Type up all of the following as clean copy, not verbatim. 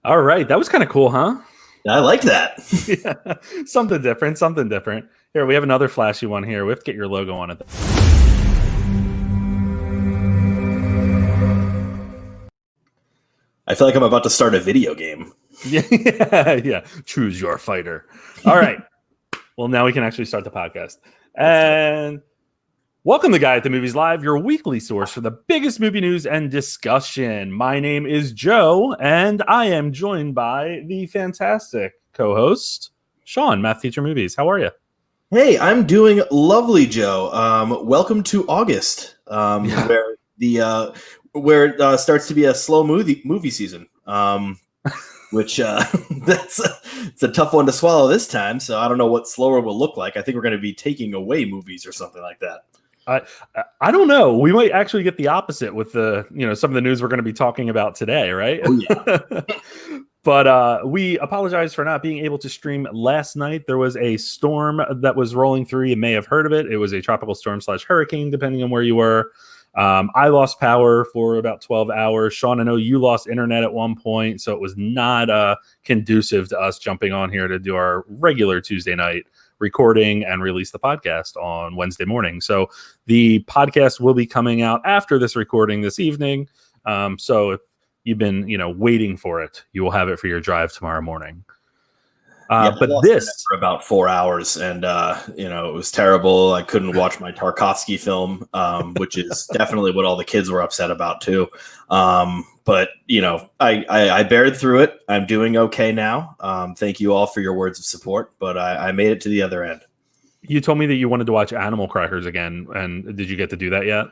All right, that was kind of cool, huh? I like that. Yeah, something different, something different. Here, we have another flashy one here. We have to get your logo on it. I feel like I'm about to start a video game. Yeah. Choose your fighter. All right. Well, now we can actually start the podcast. And welcome to Guy at the Movies Live, your weekly source for the biggest movie news and discussion. My name is Joe, and I am joined by the fantastic co-host, Sean, Math Teacher Movies. How are you? Hey, I'm doing lovely, Joe. Welcome to August, where it starts to be a slow movie season. Which it's a tough one to swallow this time. So I don't know what slower will look like. I think we're going to be taking away movies or something like that. I don't know. We might actually get the opposite with some of the news we're going to be talking about today, right? Oh, yeah. But we apologize for not being able to stream last night. There was a storm that was rolling through. You may have heard of it. It was a tropical storm / hurricane, depending on where you were. I lost power for about 12 hours. Sean, I know you lost internet at one point, so it was not conducive to us jumping on here to do our regular Tuesday night recording and release the podcast on Wednesday morning. So the podcast will be coming out after this recording this evening. So if you've been, waiting for it, you will have it for your drive tomorrow morning. But this for about 4 hours, and it was terrible. I couldn't watch my Tarkovsky film, which is definitely what all the kids were upset about too. But I bared through it. I'm doing okay now. Thank you all for your words of support, but I made it to the other end. You told me that you wanted to watch Animal Crackers again, and did you get to do that yet?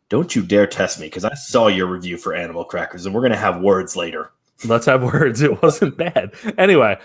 Don't you dare test me, because I saw your review for Animal Crackers, and we're going to have words later. Let's have words. It wasn't bad. Anyway,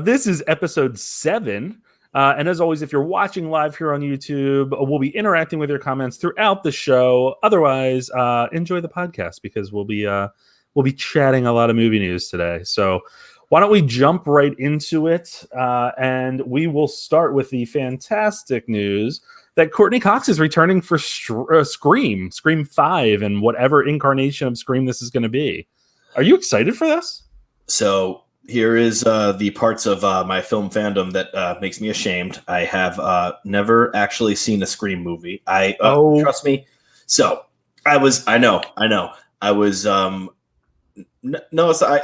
this is episode 7. And as always, if you're watching live here on YouTube, we'll be interacting with your comments throughout the show. Otherwise, enjoy the podcast, because we'll be chatting a lot of movie news today. So why don't we jump right into it? And we will start with the fantastic news that Courtney Cox is returning for Scream 5, and whatever incarnation of Scream this is going to be. Are you excited for this? So here is the parts of my film fandom that makes me ashamed. I have never actually seen a Scream movie. Trust me. So I was, I know. I was, I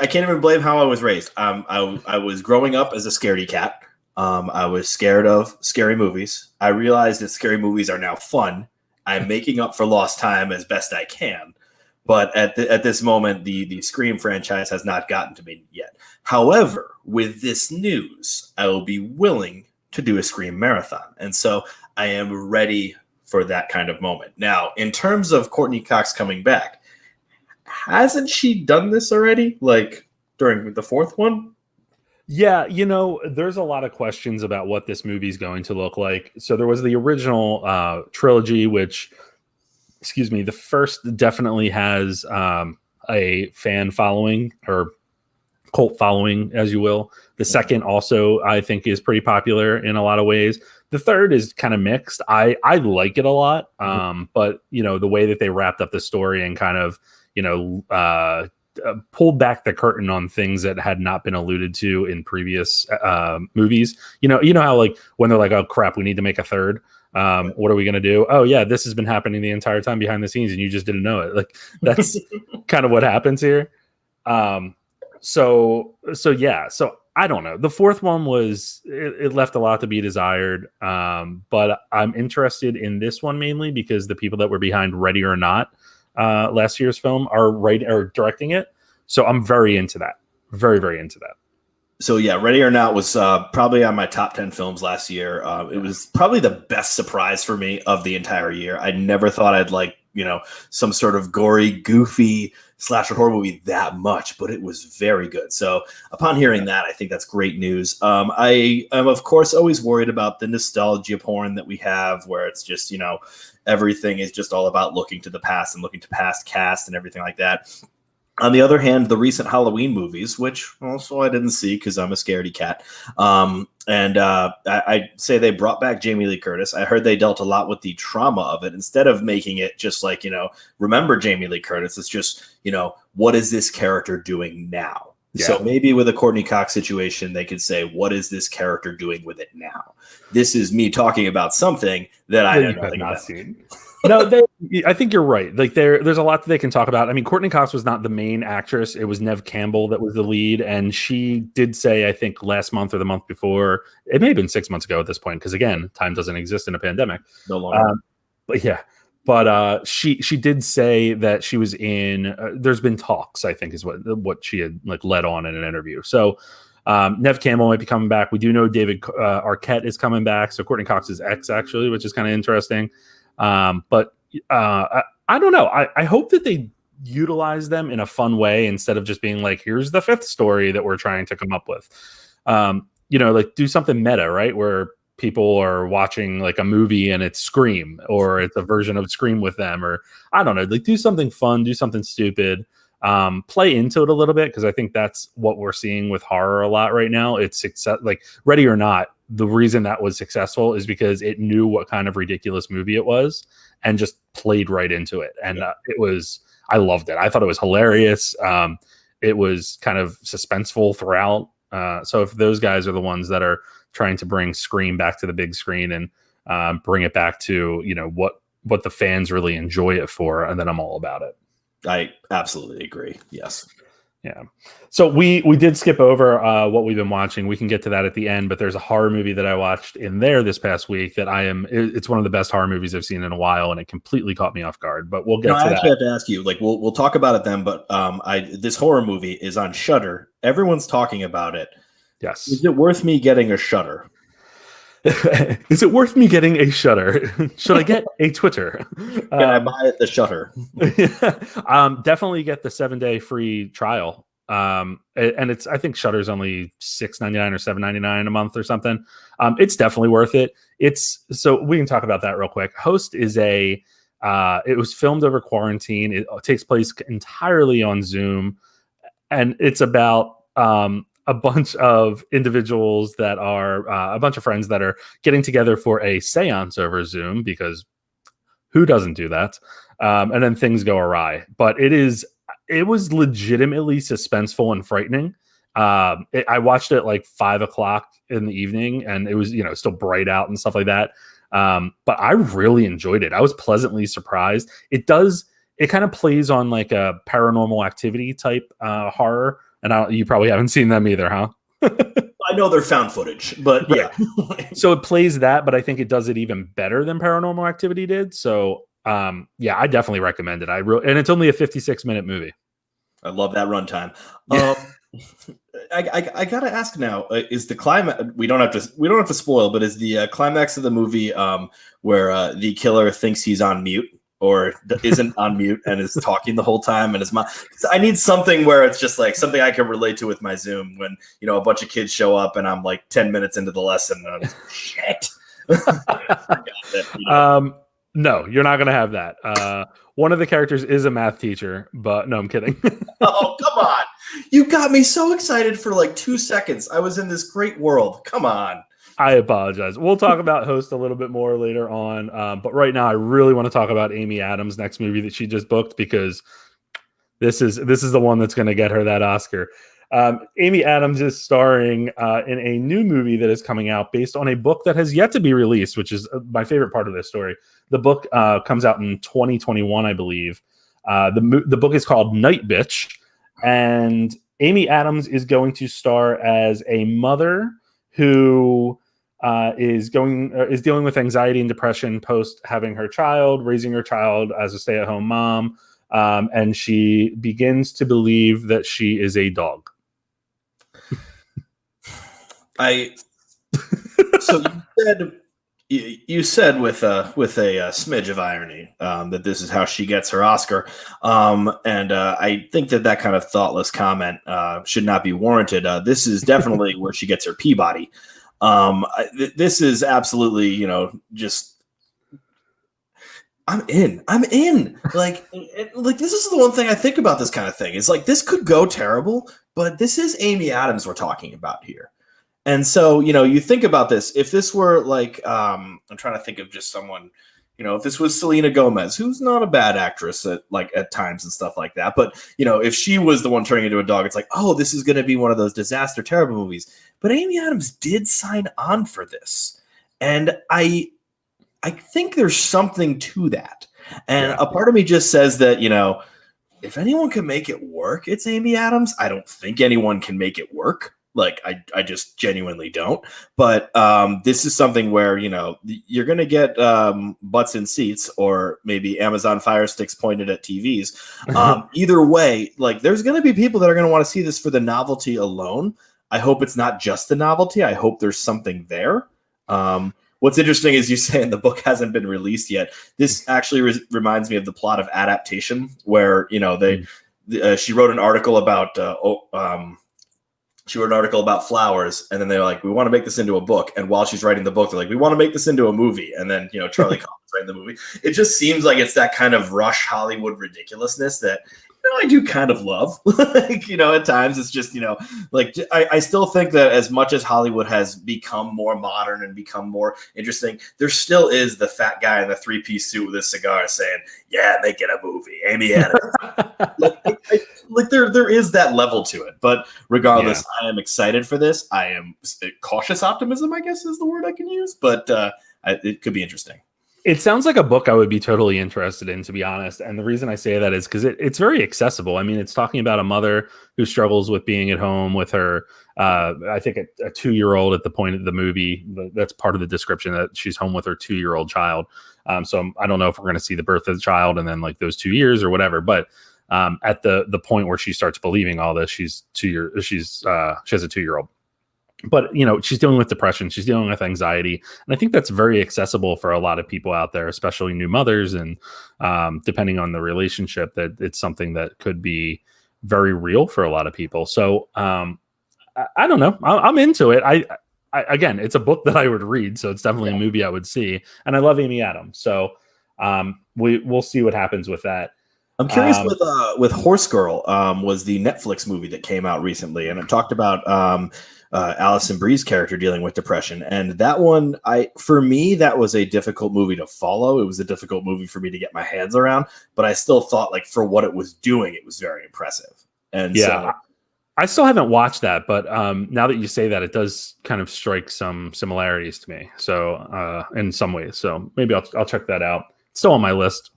can't even blame how I was raised. I was growing up as a scaredy cat. I was scared of scary movies. I realized that scary movies are now fun. I'm making up for lost time as best I can. But at this moment, the Scream franchise has not gotten to me yet. However, with this news, I will be willing to do a Scream marathon. And so I am ready for that kind of moment. Now, in terms of Courtney Cox coming back, hasn't she done this already? Like during the 4th one? Yeah, there's a lot of questions about what this movie is going to look like. So there was the original trilogy, which... the first definitely has a fan following, or cult following, as you will. The second also, I think, is pretty popular in a lot of ways. The third is kind of mixed. I like it a lot, but the way that they wrapped up the story and kind of pulled back the curtain on things that had not been alluded to in previous movies. You know how, like, when they're like, "Oh crap, we need to make a third." What are we going to do? Oh yeah, this has been happening the entire time behind the scenes and you just didn't know it. Like, that's kind of what happens here. So I don't know. The 4th one it left a lot to be desired. But I'm interested in this one mainly because the people that were behind Ready or Not, last year's film, are directing it. So I'm very into that. Very, very into that. So yeah, Ready or Not was probably on my top 10 films last year. It was probably the best surprise for me of the entire year. I never thought I'd like, some sort of gory, goofy slasher horror movie that much, but it was very good. So upon hearing that, I think that's great news. I am, of course, always worried about the nostalgia porn that we have, where it's just, everything is just all about looking to the past and looking to past cast and everything like that. On the other hand, the recent Halloween movies, which also I didn't see because I'm a scaredy cat, I say they brought back Jamie Lee Curtis. I heard they dealt a lot with the trauma of it. Instead of making it just like, remember Jamie Lee Curtis, it's just, what is this character doing now? Yeah. So maybe with a Courtney Cox situation, they could say, what is this character doing with it now? This is me talking about something that I know nothing about. Seen. No, I think you're right. Like there's a lot that they can talk about. I mean, Courtney Cox was not the main actress. It was Neve Campbell that was the lead. And she did say, I think last month or the month before, it may have been 6 months ago at this point, because again, time doesn't exist in a pandemic. No longer. But she did say that she was in, there's been talks, I think is what she had like led on in an interview. So Neve Campbell might be coming back. We do know David Arquette is coming back. So Courtney Cox's ex, actually, which is kind of interesting. But I don't know. I hope that they utilize them in a fun way instead of just being like, here's the fifth story that we're trying to come up with. Like do something meta, right? Where people are watching like a movie and it's Scream, or it's a version of Scream with them, or I don't know, like do something fun, do something stupid, play into it a little bit. Cause I think that's what we're seeing with horror a lot right now. It's success, like Ready or Not. The reason that was successful is because it knew what kind of ridiculous movie it was and just played right into it. And I loved it. I thought it was hilarious. It was kind of suspenseful throughout. So if those guys are the ones that are trying to bring Scream back to the big screen and bring it back to, what the fans really enjoy it for, and then I'm all about it. I absolutely agree. Yes. Yeah. So we did skip over what we've been watching. We can get to that at the end, but there's a horror movie that I watched in there this past week that it's one of the best horror movies I've seen in a while, and it completely caught me off guard, but we'll get to that. I actually have to ask you, like, we'll talk about it then, but this horror movie is on Shudder. Everyone's talking about it. Yes. Is it worth me getting a Shudder? Is it worth me getting a Shudder? Should I get a Twitter? Can I buy the Shudder? Definitely get the 7-day free trial. And I think Shudder's only $6.99 or $7.99 a month or something. It's definitely worth it. So we can talk about that real quick. Host is it was filmed over quarantine. It takes place entirely on Zoom, and it's about a bunch of individuals that are a bunch of friends that are getting together for a seance over Zoom, because who doesn't do that? And then things go awry. But it was legitimately suspenseful and frightening. I watched it like 5 o'clock in the evening, and it was, still bright out and stuff like that. But I really enjoyed it. I was pleasantly surprised. It kind of plays on like a Paranormal Activity type horror. And you probably haven't seen them either, huh? I know they're found footage, but yeah. So it plays that, but I think it does it even better than Paranormal Activity did. So I definitely recommend it. And it's only a 56-minute movie. I love that runtime. I gotta ask now: is the climax? We don't have to spoil, but is the climax of the movie where the killer thinks he's on mute, or isn't on mute and is talking the whole time, and is I need something where it's just like something I can relate to with my Zoom when a bunch of kids show up and I'm like 10 minutes into the lesson and I'm just, shit. No, you're not gonna have that. One of the characters is a math teacher, but no, I'm kidding. Oh, come on. You got me so excited for like 2 seconds. I was in this great world. Come on. I apologize. We'll talk about Host a little bit more later on. But right now I really want to talk about Amy Adams' next movie that she just booked, because this is the one that's going to get her that Oscar. Amy Adams is starring in a new movie that is coming out based on a book that has yet to be released, which is my favorite part of this story. The book comes out in 2021, I believe. The book is called Night Bitch, and Amy Adams is going to star as a mother who is dealing with anxiety and depression post having her child, raising her child as a stay-at-home mom, and she begins to believe that she is a dog. So you said with a smidge of irony that this is how she gets her Oscar, and I think that kind of thoughtless comment should not be warranted. This is definitely where she gets her Peabody. This is absolutely, just I'm in. Like this is the one thing I think about this kind of thing. It's like, this could go terrible, but this is Amy Adams we're talking about here. And so, you think about this, if this were like, I'm trying to think of just someone if this was Selena Gomez, who's not a bad actress at times and stuff like that, but if she was the one turning into a dog, it's like, oh, this is going to be one of those disaster terrible movies. But Amy Adams did sign on for this, and I think there's something to that. And a part of me just says that if anyone can make it work, it's Amy Adams. I don't think anyone can make it work. Like, I just genuinely don't. But this is something where, you're going to get butts in seats, or maybe Amazon Fire Sticks pointed at TVs. Either way, like, there's going to be people that are going to want to see this for the novelty alone. I hope it's not just the novelty. I hope there's something there. What's interesting is you saying the book hasn't been released yet. This actually reminds me of the plot of Adaptation, where, she wrote an article about flowers, and then they're like, we want to make this into a book. And while she's writing the book, they're like, we want to make this into a movie. And then, Charlie Kaufman's writing the movie. It just seems like it's that kind of rush Hollywood ridiculousness that, I do kind of love. At times it's just, I still think that as much as Hollywood has become more modern and become more interesting, there still is the fat guy in the 3-piece suit with a cigar saying, yeah, make it a movie, Amy Adams. There is that level to it. But regardless, I am excited for this. I am cautious optimism, I guess is the word I can use, but it could be interesting. It sounds like a book I would be totally interested in, to be honest. And the reason I say that is because it's very accessible. I mean, it's talking about a mother who struggles with being at home with her, I think a 2-year-old at the point of the movie. That's part of the description, that she's home with her 2-year-old child. So I don't know if we're going to see the birth of the child and then like those 2 years or whatever. But at the point where she starts believing all this, she has a 2-year-old. But, she's dealing with depression. She's dealing with anxiety. And I think that's very accessible for a lot of people out there, especially new mothers. And depending on the relationship, that it's something that could be very real for a lot of people. So I don't know. I'm into it. I again, it's a book that I would read. So it's definitely a movie I would see. And I love Amy Adams. So we'll see what happens with that. I'm curious with Horse Girl was the Netflix movie that came out recently. And it talked about Alison Brie's character dealing with depression. And that one, for me, that was a difficult movie to follow. It was a difficult movie for me to get my hands around, but I still thought, like, for what it was doing, it was very impressive. And so, I still haven't watched that, but now that you say that, it does kind of strike some similarities to me. So in some ways, so maybe I'll check that out. It's still on my list.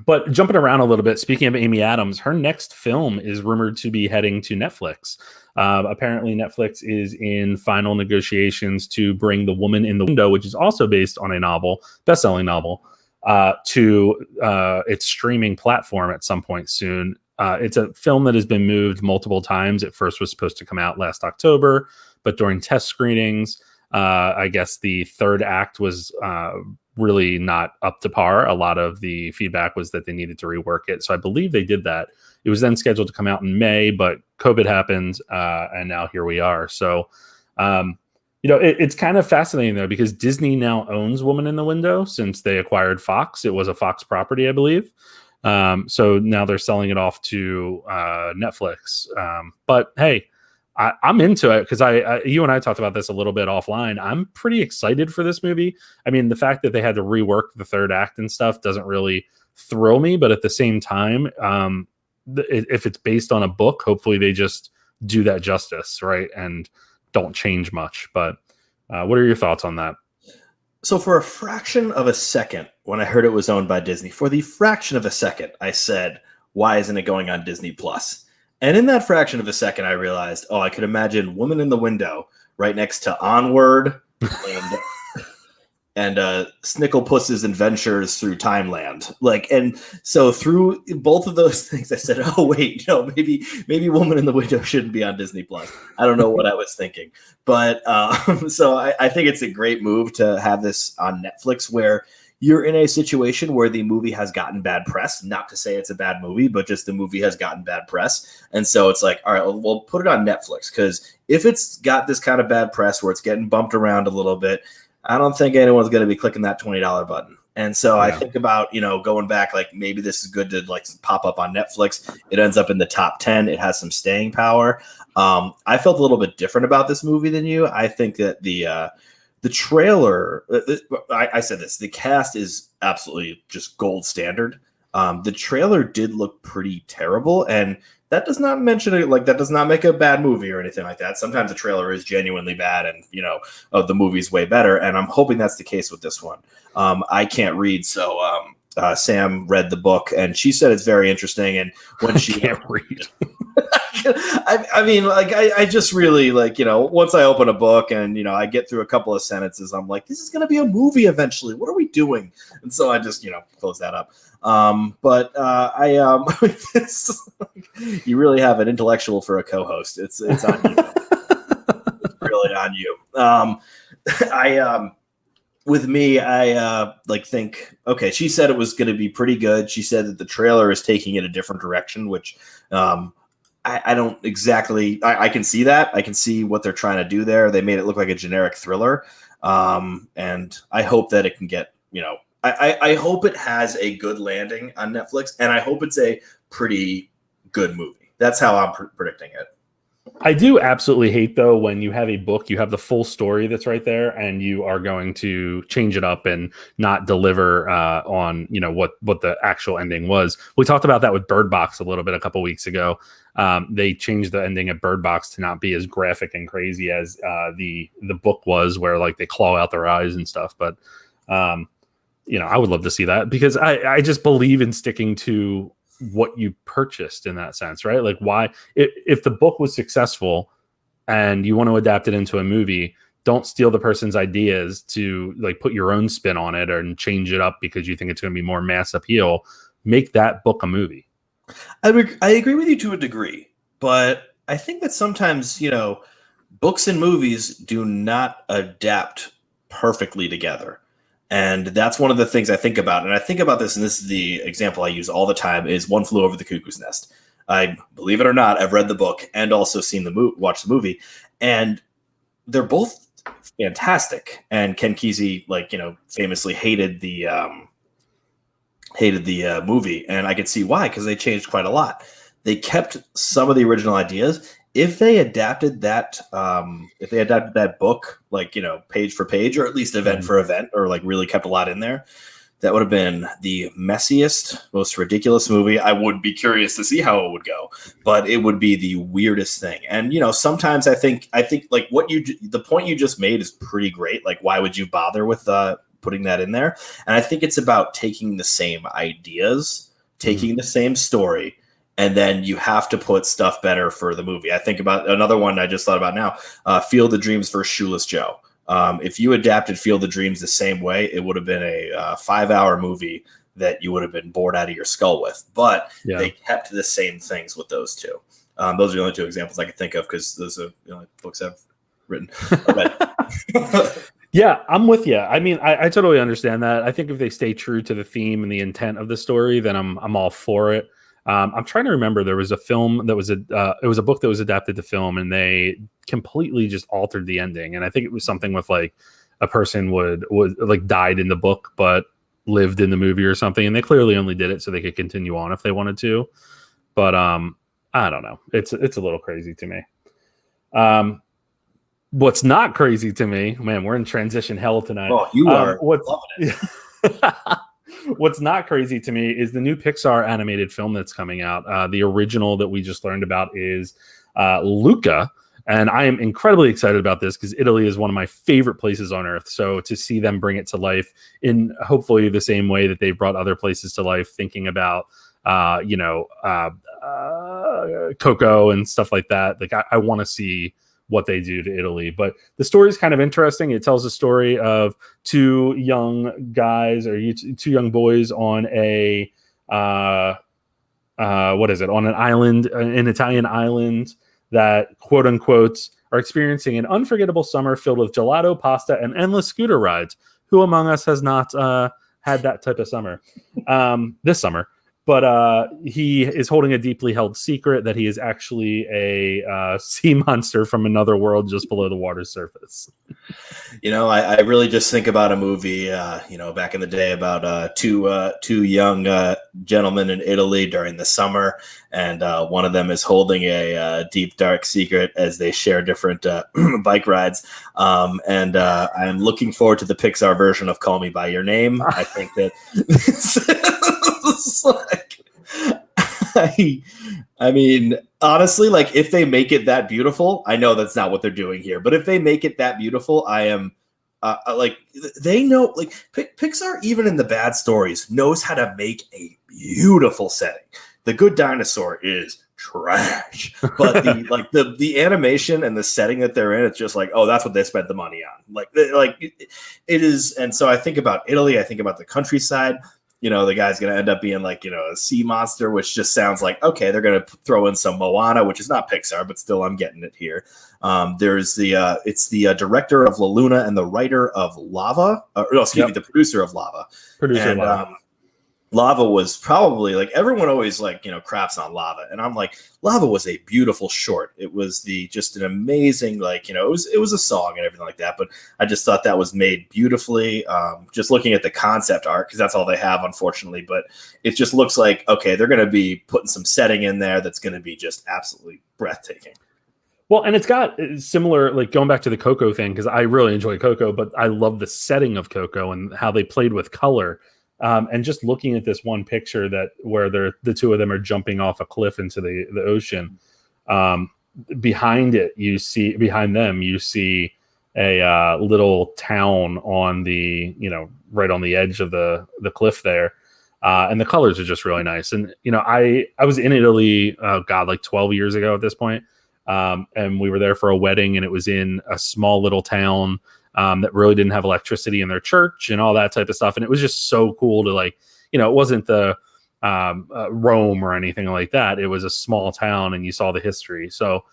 But jumping around a little bit, speaking of Amy Adams, her next film is rumored to be heading to Netflix. Apparently, Netflix is in final negotiations to bring The Woman in the Window, which is also based on a novel, best-selling novel, to its streaming platform at some point soon. It's a film that has been moved multiple times. It first was supposed to come out last October, but during test screenings, I guess the third act was really not up to par. A lot of the feedback was that they needed to rework it. So I believe they did that. It was then scheduled to come out in May, but COVID happened, and now here we are. So, it's kind of fascinating, though, because Disney now owns Woman in the Window since they acquired Fox. It was a Fox property, I believe. So now they're selling it off to Netflix. But hey, I'm into it because you and I talked about this a little bit offline. I'm pretty excited for this movie. I mean, the fact that they had to rework the third act and stuff doesn't really thrill me, but at the same time, if it's based on a book, hopefully they just do that justice, right? And don't change much. But what are your thoughts on that? So for a fraction of a second, when I heard it was owned by Disney, for the fraction of a second, I said, why isn't it going on Disney Plus? And in that fraction of a second, I realized, I could imagine Woman in the Window right next to Onward and Snicklepuss's Adventures Through Timeland. And so through both of those things, I said, oh, wait, no, maybe Woman in the Window shouldn't be on Disney Plus. I don't know what I was thinking. But so I think it's a great move to have this on Netflix, where you're in a situation where the movie has gotten bad press. Not to say it's a bad movie, but just the movie has gotten bad press. And so it's like, all right, we'll put it on Netflix, because if it's got this kind of bad press where it's getting bumped around a little bit, I don't think anyone's going to be clicking that $20 button. And so I think about, going back, like, maybe this is good to pop up on Netflix. It ends up in the top 10. It has some staying power. I felt a little bit different about this movie than you. I think that the trailer, I said this, the cast is absolutely just gold standard. The trailer did look pretty terrible, and that does not mention it, like that does not make a bad movie or anything like that. Sometimes the trailer is genuinely bad, and the movie's way better. And I'm hoping that's the case with this one. I can't read, so Sam read the book, and she said it's very interesting. And when she can't read, I mean, like I just really once I open a book and I get through a couple of sentences, I'm like, this is going to be a movie eventually. What are we doing? And so I just close that up. But you really have an intellectual for a co-host. It's on you. It's really on you. With me, I think, okay, she said it was going to be pretty good. She said that the trailer is taking it a different direction, which I don't exactly, I can see that. I can see what they're trying to do there. They made it look like a generic thriller. And I hope that it can get, I hope it has a good landing on Netflix, and I hope it's a pretty good movie. That's how I'm predicting it. I do absolutely hate, though, when you have a book, you have the full story that's right there, and you are going to change it up and not deliver on what the actual ending was. We talked about that with Bird Box a little bit a couple weeks ago. They changed the ending of Bird Box to not be as graphic and crazy as the book was, where like they claw out their eyes and stuff. But I would love to see that, because I just believe in sticking to what you purchased in that sense, right? Like, why, if the book was successful and you want to adapt it into a movie, don't steal the person's ideas to like put your own spin on it and change it up because you think it's going to be more mass appeal. Make that book a movie. I agree with you to a degree, but I think that sometimes, books and movies do not adapt perfectly together. And that's one of the things I think about. And I think about this, and this is the example I use all the time, is One Flew Over the Cuckoo's Nest. I, believe it or not, I've read the book and also watched the movie. And they're both fantastic. And Ken Kesey, famously hated the movie. And I could see why, because they changed quite a lot. They kept some of the original ideas. If they adapted that, book, page for page, or at least event for event, or really kept a lot in there, that would have been the messiest, most ridiculous movie. I would be curious to see how it would go, but it would be the weirdest thing. And sometimes I think like the point you just made is pretty great. Like, why would you bother with putting that in there? And I think it's about taking the same ideas, taking the same story, and then you have to put stuff better for the movie. I think about another one I just thought about now, Field of Dreams versus Shoeless Joe. If you adapted Field of Dreams the same way, it would have been a 5-hour movie that you would have been bored out of your skull with. But they kept the same things with those two. Those are the only two examples I can think of, because those are the only books I've written. Yeah, I'm with you. I mean, I totally understand that. I think if they stay true to the theme and the intent of the story, then I'm all for it. I'm trying to remember, there was a film that was it was a book that was adapted to film, and they completely just altered the ending. And I think it was something with like a person would like died in the book but lived in the movie or something, and they clearly only did it so they could continue on if they wanted to. But I don't know. It's a little crazy to me. What's not crazy to me, man, we're in transition hell tonight. Oh, you are loving it. What's not crazy to me is the new Pixar animated film that's coming out. The original that we just learned about is Luca. And I am incredibly excited about this because Italy is one of my favorite places on earth. So to see them bring it to life in hopefully the same way that they've brought other places to life, thinking about, Coco and stuff like that. Like, I want to see what they do to Italy. But the story is kind of interesting. It tells a story of two young guys, or two young boys on a on an island, an Italian island, that quote unquote are experiencing an unforgettable summer filled with gelato, pasta, and endless scooter rides. Who among us has not had that type of summer this summer? But he is holding a deeply held secret that he is actually a sea monster from another world just below the water surface. I really just think about a movie, back in the day about two young gentlemen in Italy during the summer, and one of them is holding a deep, dark secret as they share different bike rides. And I'm looking forward to the Pixar version of Call Me by Your Name. I think that it's like, I mean, honestly, like if they make it that beautiful, I know that's not what they're doing here, but if they make it that beautiful, I am like, they know, like Pixar, even in the bad stories, knows how to make a beautiful setting. The Good Dinosaur is trash, but the animation and the setting that they're in, it's just like, oh, that's what they spent the money on. Like it is. And so I think about Italy, I think about the countryside. The guy's going to end up being like, a sea monster, which just sounds like, okay, they're going to throw in some Moana, which is not Pixar, but still I'm getting it here. There's it's the director of La Luna and the writer of Lava, the producer of Lava. Lava was probably, like, everyone always craps on Lava, and I'm like, Lava was a beautiful short. It was just an amazing, it was a song and everything like that, but I just thought that was made beautifully. Just looking at the concept art, because that's all they have, unfortunately, but it just looks like, okay, they're going to be putting some setting in there that's going to be just absolutely breathtaking. Well, and it's got similar, like going back to the Coco thing, because I really enjoy Coco, but I love the setting of Coco and how they played with color. And just looking at this one picture where the two of them are jumping off a cliff into the ocean, behind them you see a little town on the right on the edge of the cliff there, and the colors are just really nice. And I was in Italy, like 12 years ago at this point, and we were there for a wedding, and it was in a small little town that really didn't have electricity in their church and all that type of stuff. And it was just so cool to it wasn't the Rome or anything like that. It was a small town and you saw the history. So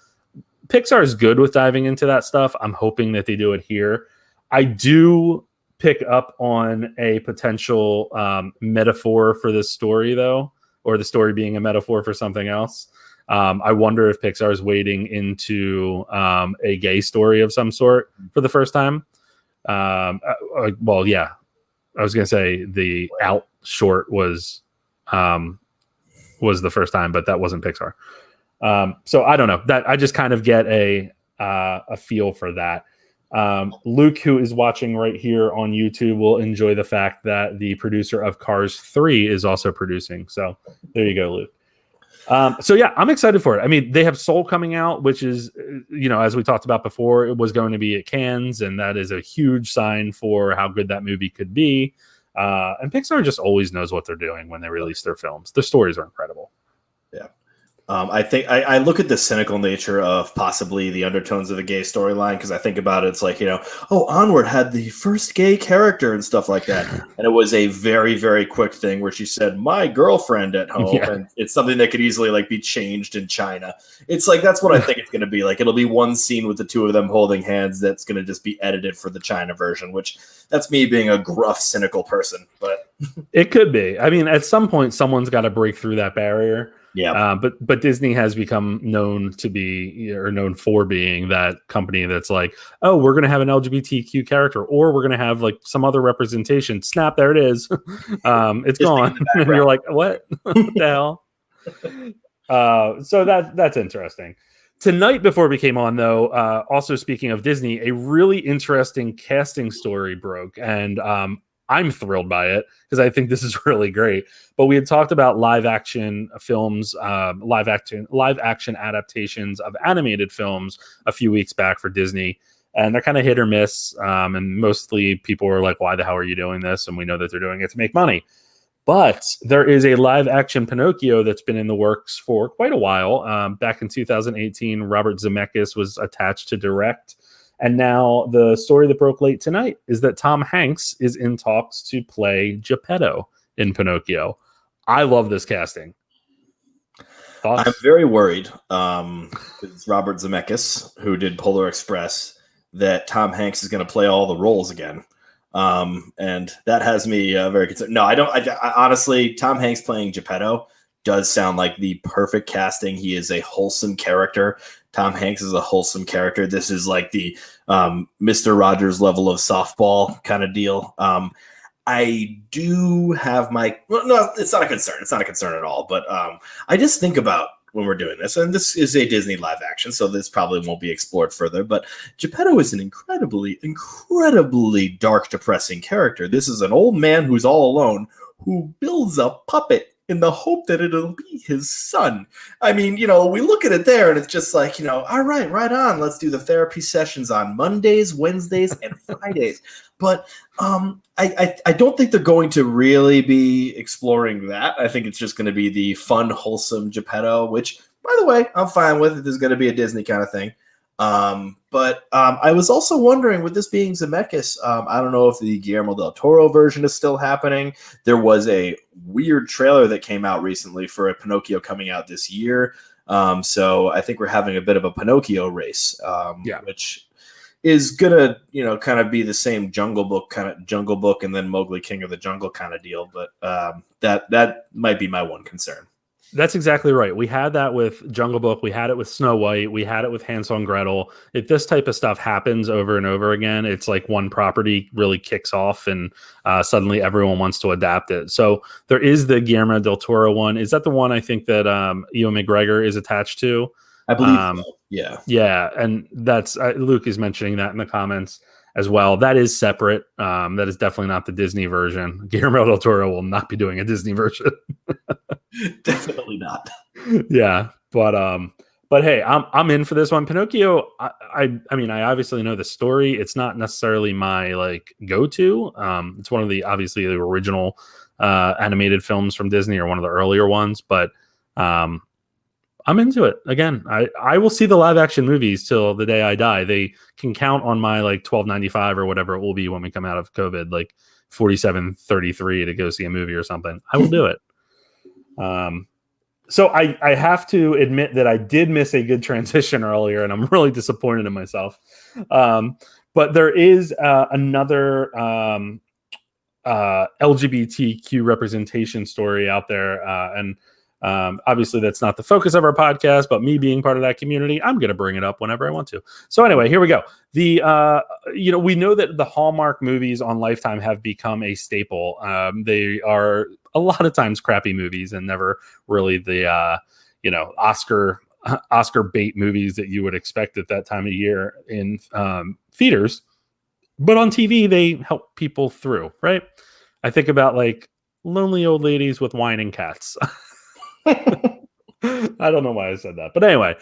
Pixar is good with diving into that stuff. I'm hoping that they do it here. I do pick up on a potential metaphor for this story, though, or the story being a metaphor for something else. I wonder if Pixar is wading into a gay story of some sort for the first time. Well, yeah, I was going to say the Out short was the first time, but that wasn't Pixar. So I don't know. That I just kind of get a feel for that. Luke, who is watching right here on YouTube, will enjoy the fact that the producer of Cars 3 is also producing. So there you go, Luke. So yeah, I'm excited for it. I mean, they have Soul coming out, which is, as we talked about before, it was going to be at Cannes, and that is a huge sign for how good that movie could be. And Pixar just always knows what they're doing when they release their films. Their stories are incredible. Yeah. I think I look at the cynical nature of possibly the undertones of the gay storyline, because I think about it, it's like, Onward had the first gay character and stuff like that. And it was a very, very quick thing where she said, my girlfriend at home. Yeah. And it's something that could easily be changed in China. It's like, that's what I think it's going to be like. It'll be one scene with the two of them holding hands that's going to just be edited for the China version, which that's me being a gruff, cynical person. But it could be. I mean, at some point, someone's got to break through that barrier. Yeah, but Disney has become known for being that company that's like, oh, we're going to have an LGBTQ character, or we're going to have some other representation. Snap, there it is. It's gone. And you're like, what? What the hell? So that's interesting. Tonight, before we came on, though, also speaking of Disney, a really interesting casting story broke, and I'm thrilled by it because I think this is really great. But we had talked about live action films, live action adaptations of animated films a few weeks back for Disney, and they're kind of hit or miss. And mostly people are like, "Why the hell are you doing this?" And we know that they're doing it to make money. But there is a live action Pinocchio that's been in the works for quite a while. Back in 2018, Robert Zemeckis was attached to direct. And now the story that broke late tonight is that Tom Hanks is in talks to play Geppetto in Pinocchio. I love this casting. Thoughts? I'm very worried. It's Robert Zemeckis, who did Polar Express, that Tom Hanks is going to play all the roles again. And that has me very concerned. No, I don't. I honestly, Tom Hanks playing Geppetto does sound like the perfect casting. He is a wholesome character. Tom Hanks is a wholesome character. This is like the Mr. Rogers level of softball kind of deal. I do have my no, it's not a concern. It's not a concern at all. But I just think about when we're doing this, and this is a Disney live action, so this probably won't be explored further. But Geppetto is an incredibly dark, depressing character. This is an old man who's all alone who builds a puppet in the hope that it'll be his son. I mean, we look at it there and it's just like, all right on. Let's do the therapy sessions on Mondays, Wednesdays, and Fridays. But I don't think they're going to really be exploring that. I think it's just going to be the fun, wholesome Geppetto, which, by the way, I'm fine with. It is going to be a Disney kind of thing. But I was also wondering, with this being Zemeckis, I don't know if the Guillermo del Toro version is still happening. There was a weird trailer that came out recently for a Pinocchio coming out this year. So I think we're having a bit of a Pinocchio race, which is gonna, kind of be the same Jungle Book and then Mowgli King of the Jungle kind of deal. But that might be my one concern. That's exactly right. We had that with Jungle Book. We had it with Snow White. We had it with Hansel and Gretel. If this type of stuff happens over and over again, it's like one property really kicks off and suddenly everyone wants to adapt it. So there is the Guillermo del Toro one. Is that the one I think that Ewan McGregor is attached to? I believe so. Yeah. Yeah. And that's Luke is mentioning that in the comments as well. That is separate. That is definitely not the Disney version. Guillermo del Toro will not be doing a Disney version. Definitely not. Yeah, but hey, I'm in for this one. Pinocchio. I mean, I obviously know the story. It's not necessarily my like go-to. It's one of the obviously the original animated films from Disney, or one of the earlier ones. But I'm into it. Again, I will see the live action movies till the day I die. They can count on my like $12.95 or whatever it will be when we come out of COVID, like $47.33 to go see a movie or something. I will do it. So I have to admit that I did miss a good transition earlier, and I'm really disappointed in myself. But there is another LGBTQ representation story out there, and obviously that's not the focus of our podcast, but me being part of that community, I'm going to bring it up whenever I want to. So anyway, here we go. We know that the Hallmark movies on Lifetime have become a staple. They are a lot of times crappy movies and never really the Oscar bait movies that you would expect at that time of year in theaters. But on TV, they help people through, right? I think about like lonely old ladies with whining cats. I don't know why I said that, but anyway,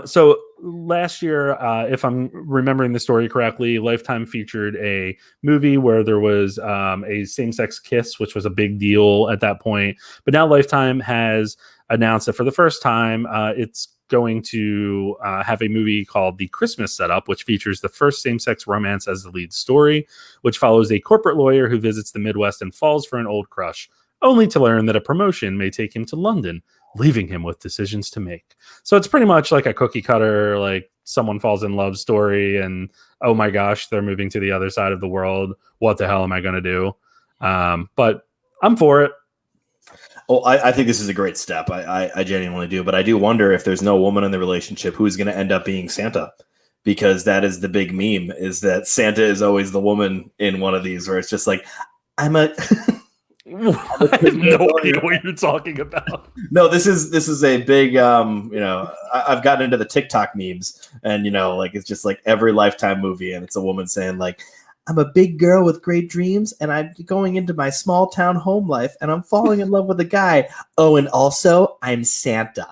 so last year, if I'm remembering the story correctly, Lifetime featured a movie where there was a same-sex kiss, which was a big deal at that point. But now Lifetime has announced that for the first time, it's going to have a movie called The Christmas Setup, which features the first same-sex romance as the lead story, which follows a corporate lawyer who visits the Midwest and falls for an old crush, only to learn that a promotion may take him to London, leaving him with decisions to make. So it's pretty much like a cookie cutter, like someone falls in love story, and oh my gosh, they're moving to the other side of the world. What the hell am I going to do? But I'm for it. Oh, I think this is a great step. I genuinely do. But I do wonder if there's no woman in the relationship who's going to end up being Santa. Because that is the big meme, is that Santa is always the woman in one of these, where it's just like, I'm a... I have no idea what you're talking about. No, this is a big I've gotten into the TikTok memes, and like it's just like every Lifetime movie, and it's a woman saying like, I'm a big girl with great dreams, and I'm going into my small town home life, and I'm falling in love with a guy. Oh, and also I'm Santa.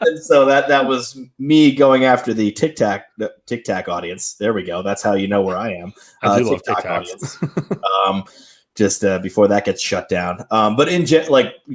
And so that was me going after the TikTok audience. There we go. That's how you know where I am. I do TikTok love audience. Just before that gets shut down. But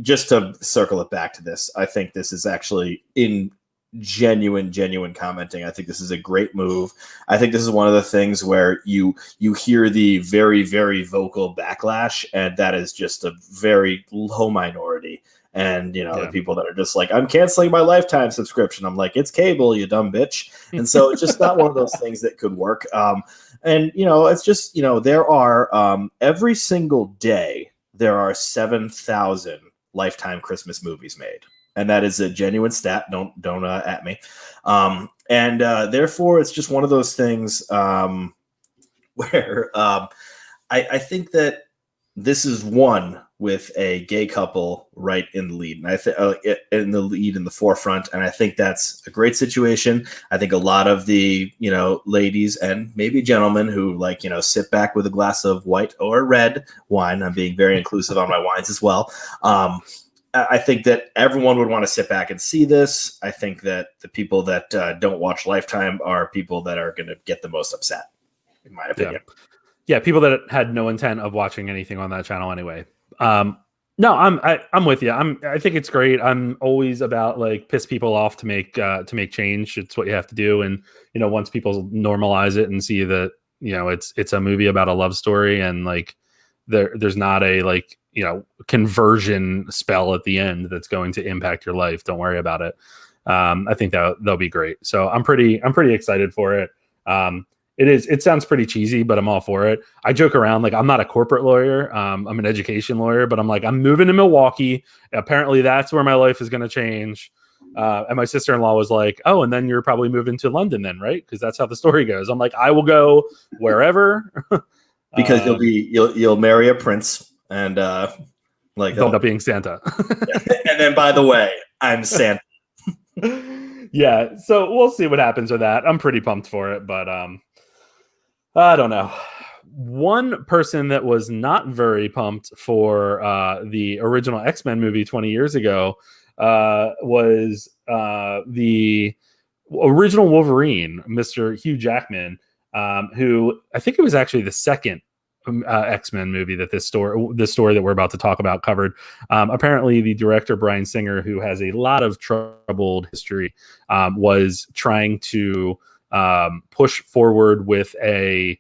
just to circle it back to this, I think this is actually in genuine commenting. I think this is a great move. I think this is one of the things where you hear the very, very vocal backlash, and that is just a very low minority. And, the people that are just like, I'm canceling my Lifetime subscription. I'm like, it's cable, you dumb bitch. And so it's just not one of those things that could work. And, it's just, there are every single day there are 7,000 Lifetime Christmas movies made. And that is a genuine stat. Don't at me. And therefore, it's just one of those things where I think that this is one with a gay couple right in the lead, and I think in the forefront. And I think that's a great situation. I think a lot of the ladies and maybe gentlemen who sit back with a glass of white or red wine. I'm being very inclusive on my wines as well. I think that everyone would want to sit back and see this. I think that the people that don't watch Lifetime are people that are going to get the most upset, in my opinion. Yeah, people that had no intent of watching anything on that channel anyway. No, I'm with you. I think it's great. I'm always about piss people off to make change. It's what you have to do. And once people normalize it and see that it's a movie about a love story and there's not a conversion spell at the end that's going to impact your life. Don't worry about it. I think that'll be great. So I'm pretty excited for it. It sounds pretty cheesy, but I'm all for it. I joke around I'm not a corporate lawyer. I'm an education lawyer, but I'm moving to Milwaukee. Apparently that's where my life is going to change. And my sister-in-law was like, "Oh, and then you're probably moving to London then, right? Because that's how the story goes." I'm like, "I will go wherever." Because you'll marry a prince and end up being Santa. And then, by the way, I'm Santa. Yeah, so we'll see what happens with that. I'm pretty pumped for it, but I don't know. One person that was not very pumped for the original X-Men movie 20 years ago was the original Wolverine, Mr. Hugh Jackman, who I think it was actually the second X-Men movie that this story that we're about to talk about covered. Apparently the director Bryan Singer, who has a lot of troubled history, was trying to push forward with a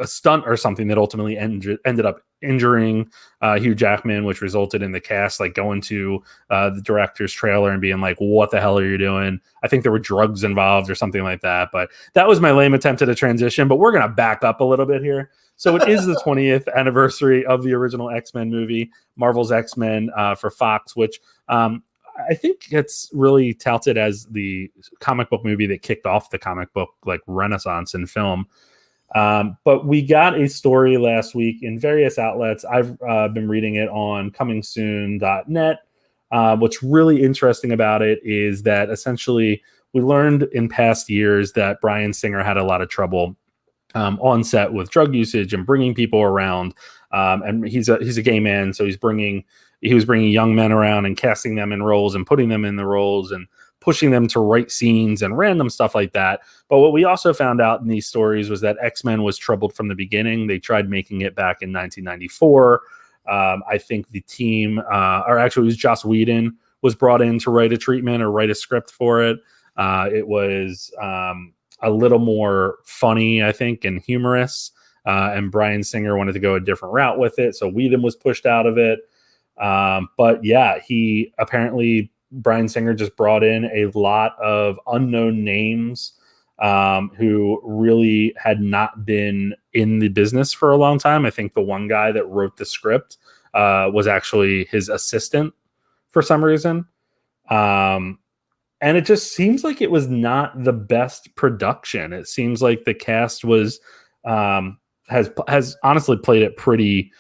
stunt or something that ultimately ended up injuring Hugh Jackman, which resulted in the cast going to the director's trailer and being like, "What the hell are you doing?" I think there were drugs involved or something like that. But that was my lame attempt at a transition. But we're gonna back up a little bit here. So it is the 20th anniversary of the original X-Men movie, Marvel's X-Men for Fox, which I think it's really touted as the comic book movie that kicked off the comic book renaissance in film. But we got a story last week in various outlets. I've been reading it on comingsoon.net. What's really interesting about it is that essentially we learned in past years that Bryan Singer had a lot of trouble on set with drug usage and bringing people around. And he's a gay man, so he was bringing young men around and casting them in roles and putting them in the roles and pushing them to write scenes and random stuff like that. But what we also found out in these stories was that X-Men was troubled from the beginning. They tried making it back in 1994. I think the team, or actually it was Joss Whedon, was brought in to write a treatment or write a script for it. It was a little more funny, I think, and humorous. And Bryan Singer wanted to go a different route with it, so Whedon was pushed out of it. But yeah, Bryan Singer just brought in a lot of unknown names who really had not been in the business for a long time. I think the one guy that wrote the script was actually his assistant for some reason. And it just seems like it was not the best production. It seems like the cast was has honestly played it pretty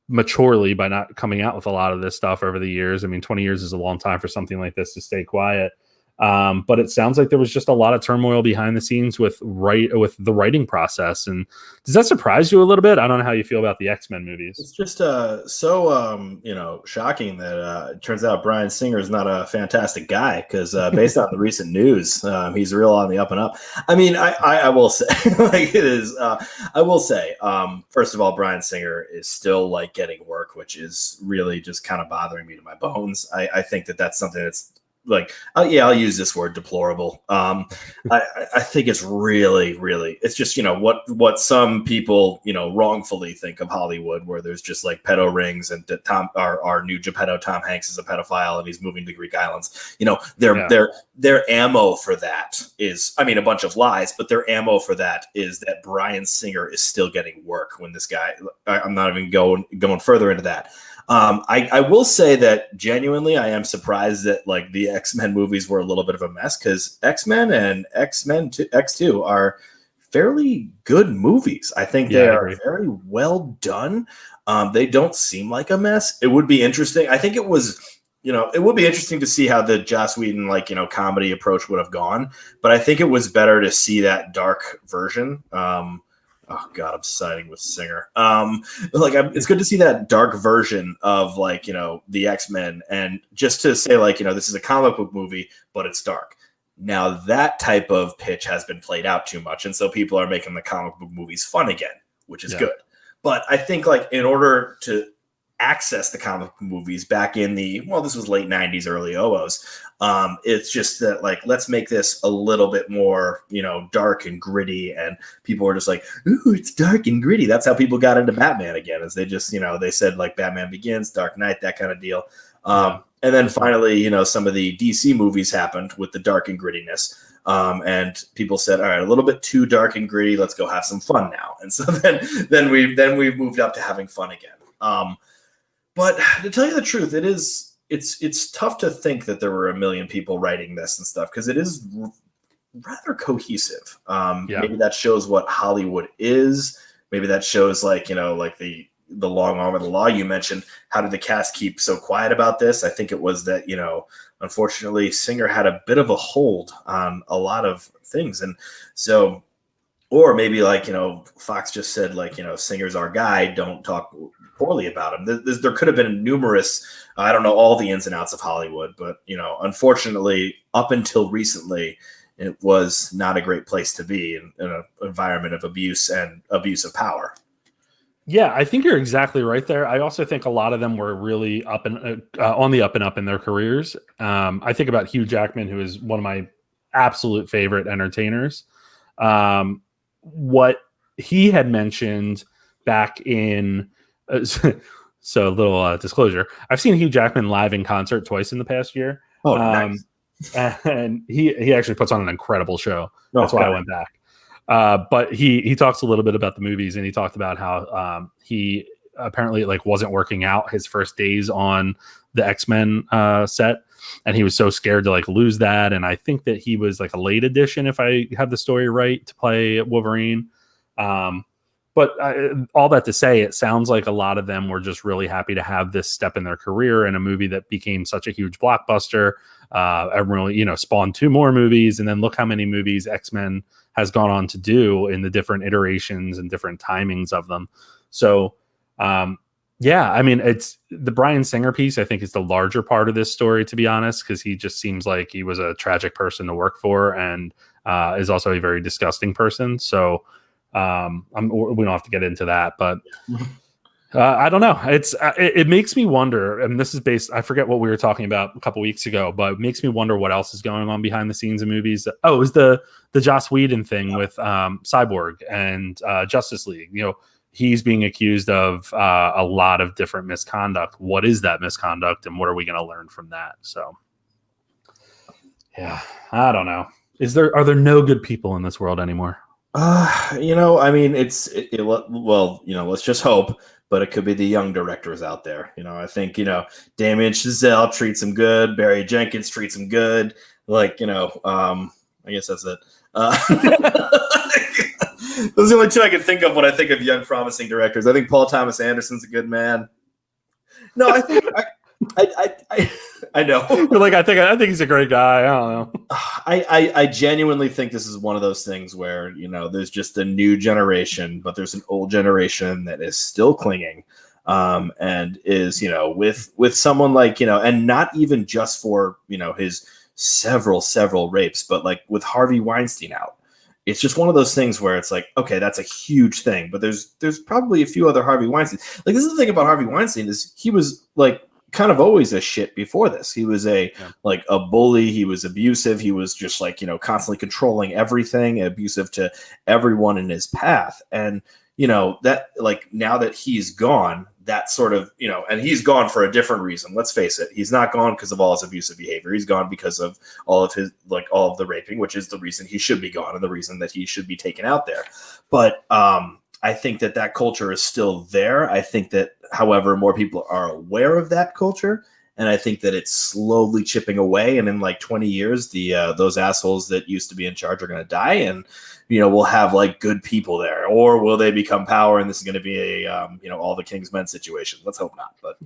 maturely by not coming out with a lot of this stuff over the years. I mean, 20 years is a long time for something like this to stay quiet. But it sounds like there was just a lot of turmoil behind the scenes with the writing process. And does that surprise you a little bit? I don't know how you feel about the X-Men movies. It's just so shocking that it turns out Bryan Singer is not a fantastic guy, because based on the recent news, he's real on the up and up. I mean, I will say it is. I will say, first of all, Bryan Singer is still getting work, which is really just kind of bothering me to my bones. I think that that's something that's I'll use this word, deplorable. I think it's really, really, it's just, what some people, wrongfully think of Hollywood, where there's just like pedo rings, and our new Geppetto Tom Hanks is a pedophile and he's moving to Greek islands. Their ammo for that is, a bunch of lies, but their ammo for that is that Bryan Singer is still getting work when this guy, I'm not even going further into that. I will say that genuinely I am surprised that like the X-Men movies were a little bit of a mess, because X-Men and X-Men X2 are fairly good movies. I think they are very well done. They don't seem like a mess. It would be interesting. I think it was, it would be interesting to see how the Joss Whedon comedy approach would have gone, but I think it was better to see that dark version. Oh God, I'm siding with Singer. It's good to see that dark version of the X-Men, and just to say this is a comic book movie, but it's dark. Now that type of pitch has been played out too much, and so people are making the comic book movies fun again, which is good. But I think in order to access the comic book movies back in this was late 90s, early 00s. It's just that let's make this a little bit more, dark and gritty, and people were just like, ooh, it's dark and gritty. That's how people got into Batman again, is they just, they said Batman Begins, Dark Knight, that kind of deal. And then finally, some of the DC movies happened with the dark and grittiness. And people said, all right, a little bit too dark and gritty. Let's go have some fun now. And so then we've moved up to having fun again. But to tell you the truth, it's tough to think that there were a million people writing this and stuff, because it is rather cohesive. Maybe that shows what Hollywood is. Maybe that shows the long arm of the law you mentioned. How did the cast keep so quiet about this? I think it was that, unfortunately Singer had a bit of a hold on a lot of things. And so, or maybe Fox just said Singer's our guy, don't talk poorly about him. There could have been numerous, I don't know all the ins and outs of Hollywood, but unfortunately up until recently it was not a great place to be in an environment of abuse and abuse of power. Yeah, I think you're exactly right there. I also think a lot of them were really up and on the up and up in their careers. I think about Hugh Jackman, who is one of my absolute favorite entertainers. What he had mentioned back in so a little disclosure, I've seen Hugh Jackman live in concert twice in the past year. Oh, nice. And he actually puts on an incredible show. That's why I went back. But he talks a little bit about the movies, and he talked about how he apparently wasn't working out his first days on the X-Men set, and he was so scared to lose that. And I think that he was a late addition, if I have the story right, to play Wolverine. But all that to say, it sounds like a lot of them were just really happy to have this step in their career in a movie that became such a huge blockbuster. Everyone really, spawned 2 more movies, and then look how many movies X-Men has gone on to do in the different iterations and different timings of them. So, it's the Bryan Singer piece, I think, is the larger part of this story, to be honest, because he just seems like he was a tragic person to work for, and is also a very disgusting person. So, we don't have to get into that, but I don't know. It makes me wonder, and this is based, I forget what we were talking about a couple weeks ago, but it makes me wonder what else is going on behind the scenes in movies. Oh, it was the Joss Whedon thing with Cyborg and Justice League. He's being accused of a lot of different misconduct. What is that misconduct, and what are we going to learn from that? So, yeah, I don't know. Are there no good people in this world anymore? Let's just hope, but it could be the young directors out there. I think, Damien Chazelle treats him good. Barry Jenkins treats him good. I guess that's it. Those are the only 2 I can think of when I think of young, promising directors. I think Paul Thomas Anderson's a good man. No, I think I know. You're I think he's a great guy. I don't know. I genuinely think this is one of those things where, there's just a new generation, but there's an old generation that is still clinging, and is, with someone and not even just for, his several rapes, but with Harvey Weinstein out. It's just one of those things where it's okay, that's a huge thing, but there's probably a few other Harvey Weinstein. This is the thing about Harvey Weinstein, is he was kind of always a shit before this. He was a bully. He was abusive. He was just like, constantly controlling everything, abusive to everyone in his path. And, that like now that he's gone, that sort of, and he's gone for a different reason. Let's face it. He's not gone because of all his abusive behavior. He's gone because of all of the raping, which is the reason he should be gone and the reason that he should be taken out there. But I think that culture is still there. I think that, however, more people are aware of that culture. And I think that it's slowly chipping away. And in like 20 years, those assholes that used to be in charge are going to die. And, we'll have like good people there, or will they become power? And this is going to be a, all the king's men situation. Let's hope not. But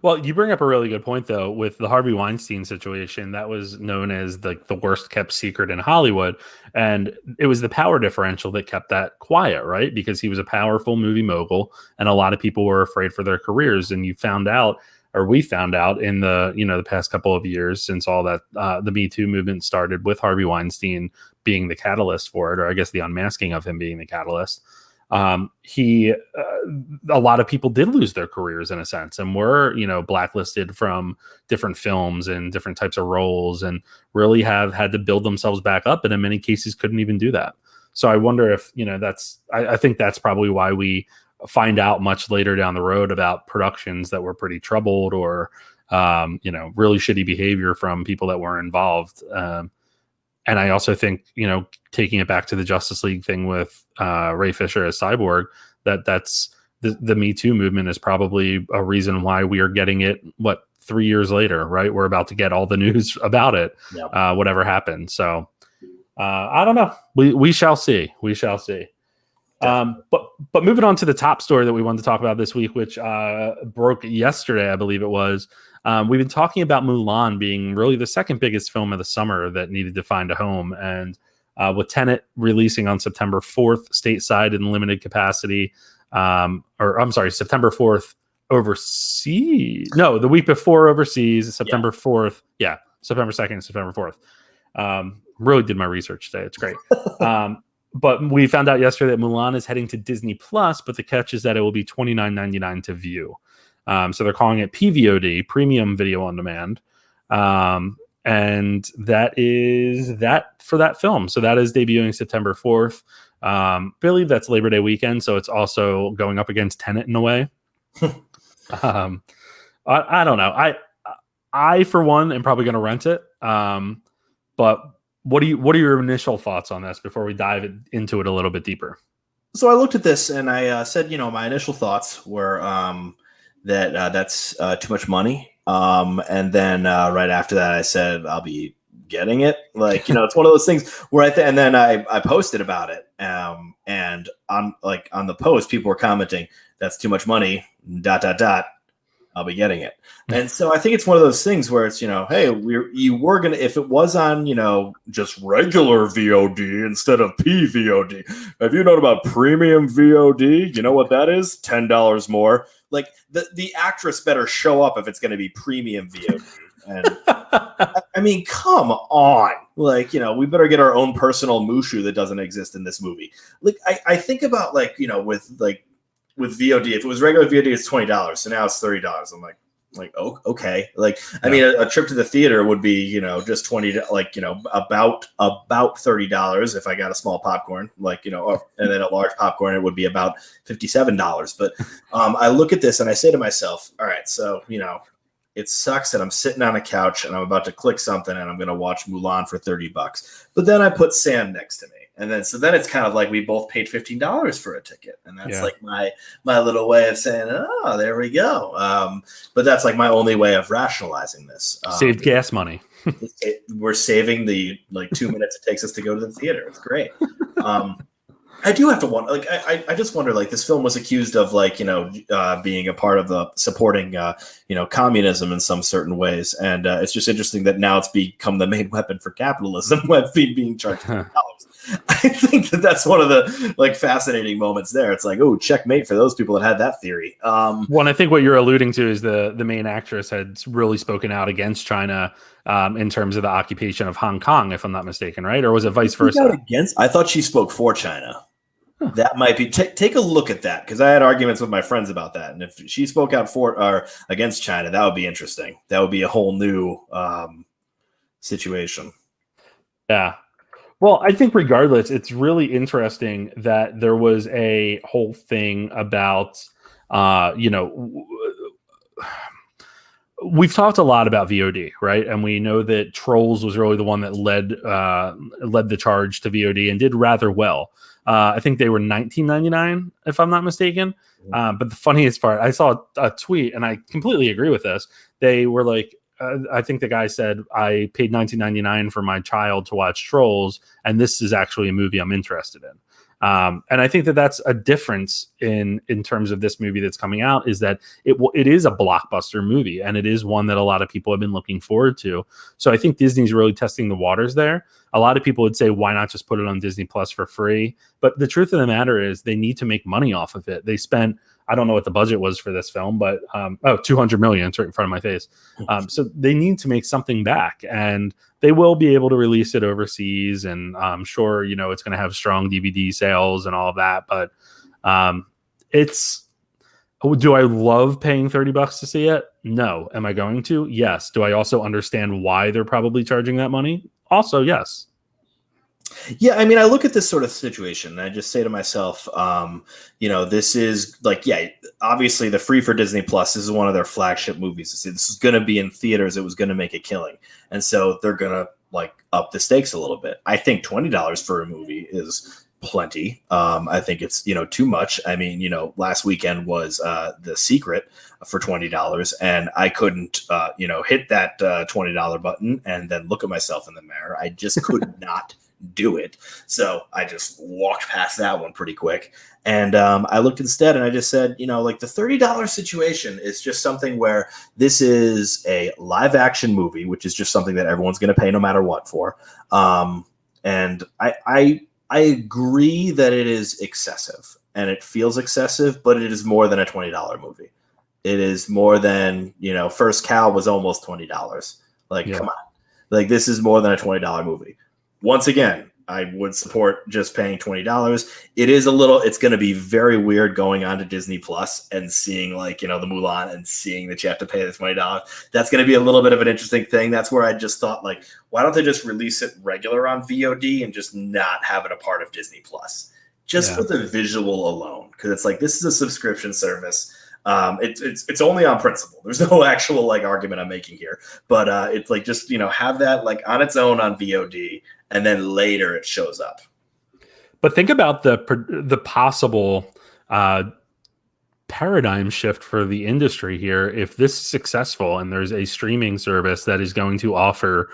well, you bring up a really good point, though, with the Harvey Weinstein situation. That was known as the worst kept secret in Hollywood. And it was the power differential that kept that quiet, right? Because he was a powerful movie mogul and a lot of people were afraid for their careers. And we found out in the past couple of years, since all that the Me Too movement started, with Harvey Weinstein being the catalyst for it, or I guess the unmasking of him being the catalyst. A lot of people did lose their careers in a sense and were, blacklisted from different films and different types of roles, and really have had to build themselves back up. And in many cases couldn't even do that. So I wonder if, I think that's probably why we find out much later down the road about productions that were pretty troubled, or, really shitty behavior from people that were involved. And I also think, taking it back to the Justice League thing with Ray Fisher as Cyborg, that's the Me Too movement is probably a reason why we are getting it, 3 years later, right? We're about to get all the news about it, whatever happened. So I don't know. We shall see. We shall see. But moving on to the top story that we wanted to talk about this week, which broke yesterday, I believe it was. We've been talking about Mulan being really the second biggest film of the summer that needed to find a home. And with Tenet releasing on September 4th, stateside in limited capacity, September 4th overseas. No, the week before overseas, September 4th. Yeah, September 2nd, September 4th. Really did my research today. It's great. But we found out yesterday that Mulan is heading to Disney Plus, but the catch is that it will be $29.99 to view. So they're calling it PVOD, Premium Video on Demand. And that is that for that film. So that is debuting September 4th. I believe that's Labor Day weekend, so it's also going up against Tenet in a way. I don't know. I for one am probably going to rent it. But what are your initial thoughts on this before we dive into it a little bit deeper? So I looked at this and I said, my initial thoughts were that's too much money. And then right after that, I said, I'll be getting it. Like, it's one of those things where and then I posted about it. And on the post, people were commenting, that's too much money, ... I'll be getting it. And so I think it's one of those things where it's, hey, you were going to, if it was on, just regular VOD instead of PVOD, have you known about premium VOD? You know what that is? $10 more. Like the actress better show up if it's going to be premium VOD. And I mean, come on. Like, we better get our own personal Mushu that doesn't exist in this movie. Like, I think about with VOD, if it was regular VOD, it's $20. So now it's $30. I'm like, oh, okay. Like, I mean, a trip to the theater would be, just about $30 if I got a small popcorn, and then a large popcorn, it would be about $57. But I look at this and I say to myself, all right, so, it sucks that I'm sitting on a couch and I'm about to click something and I'm going to watch Mulan for $30. But then I put Sam next to me. And then it's kind of like we both paid $15 for a ticket. And that's like my little way of saying, oh, there we go. But that's like my only way of rationalizing this. Saved gas money. We're saving the 2 minutes it takes us to go to the theater. It's great. I do have to wonder, I just wonder, this film was accused of being a part of the supporting, communism in some certain ways. And it's just interesting that now it's become the main weapon for capitalism, being charged $10. I think that's one of the fascinating moments there. It's like, oh, checkmate for those people that had that theory. Well, I think what you're alluding to is the main actress had really spoken out against China in terms of the occupation of Hong Kong, if I'm not mistaken, right? Or was it vice versa? I thought she spoke for China. That might be take a look at that, because I had arguments with my friends about that, and if she spoke out for or against China, that would be interesting. That would be a whole new situation. Yeah. Well, I think regardless, it's really interesting that there was a whole thing about, we've talked a lot about VOD, right? And we know that Trolls was really the one that led the charge to VOD and did rather well. I think they were $19.99, if I'm not mistaken. But the funniest part, I saw a tweet, and I completely agree with this. They were like, I think the guy said, I paid $19.99 for my child to watch Trolls, and this is actually a movie I'm interested in. And I think that that's a difference in terms of this movie that's coming out, is that it is a blockbuster movie, and it is one that a lot of people have been looking forward to. So I think Disney's really testing the waters there. A lot of people would say, why not just put it on Disney Plus for free? But the truth of the matter is they need to make money off of it. They spent, I don't know what the budget was for this film, but $200 million. It's right in front of my face. So they need to make something back, and they will be able to release it overseas. And I'm sure, it's going to have strong DVD sales and all of that. But do I love paying $30 to see it? No. Am I going to? Yes. Do I also understand why they're probably charging that money? Also, yes. Yeah, I mean, I look at this sort of situation and I just say to myself, this is like, obviously the free for Disney Plus is one of their flagship movies. This is going to be in theaters. It was going to make a killing. And so they're going to up the stakes a little bit. I think $20 for a movie is plenty. I think it's, too much. I mean, last weekend was The Secret for $20, and I couldn't, hit that $20 button and then look at myself in the mirror. I just could not do it. So I just walked past that one pretty quick. And I looked instead and I just said, the $30 situation is just something where this is a live action movie, which is just something that everyone's going to pay no matter what for. And I agree that it is excessive, and it feels excessive, but it is more than a $20 movie. It is more than, First Cow was almost $20. Come on. This is more than a $20 movie. Once again, I would support just paying $20. It's going to be very weird going on to Disney Plus and seeing the Mulan and seeing that you have to pay this $20. That's going to be a little bit of an interesting thing. That's where I just thought, why don't they just release it regular on VOD and just not have it a part of Disney Plus? Just for the visual alone. Because it's this is a subscription service. It's only on principle. There's no actual argument I'm making here, but it's just have that on its own on VOD, and then later it shows up. But think about the possible paradigm shift for the industry here. If this is successful and there's a streaming service that is going to offer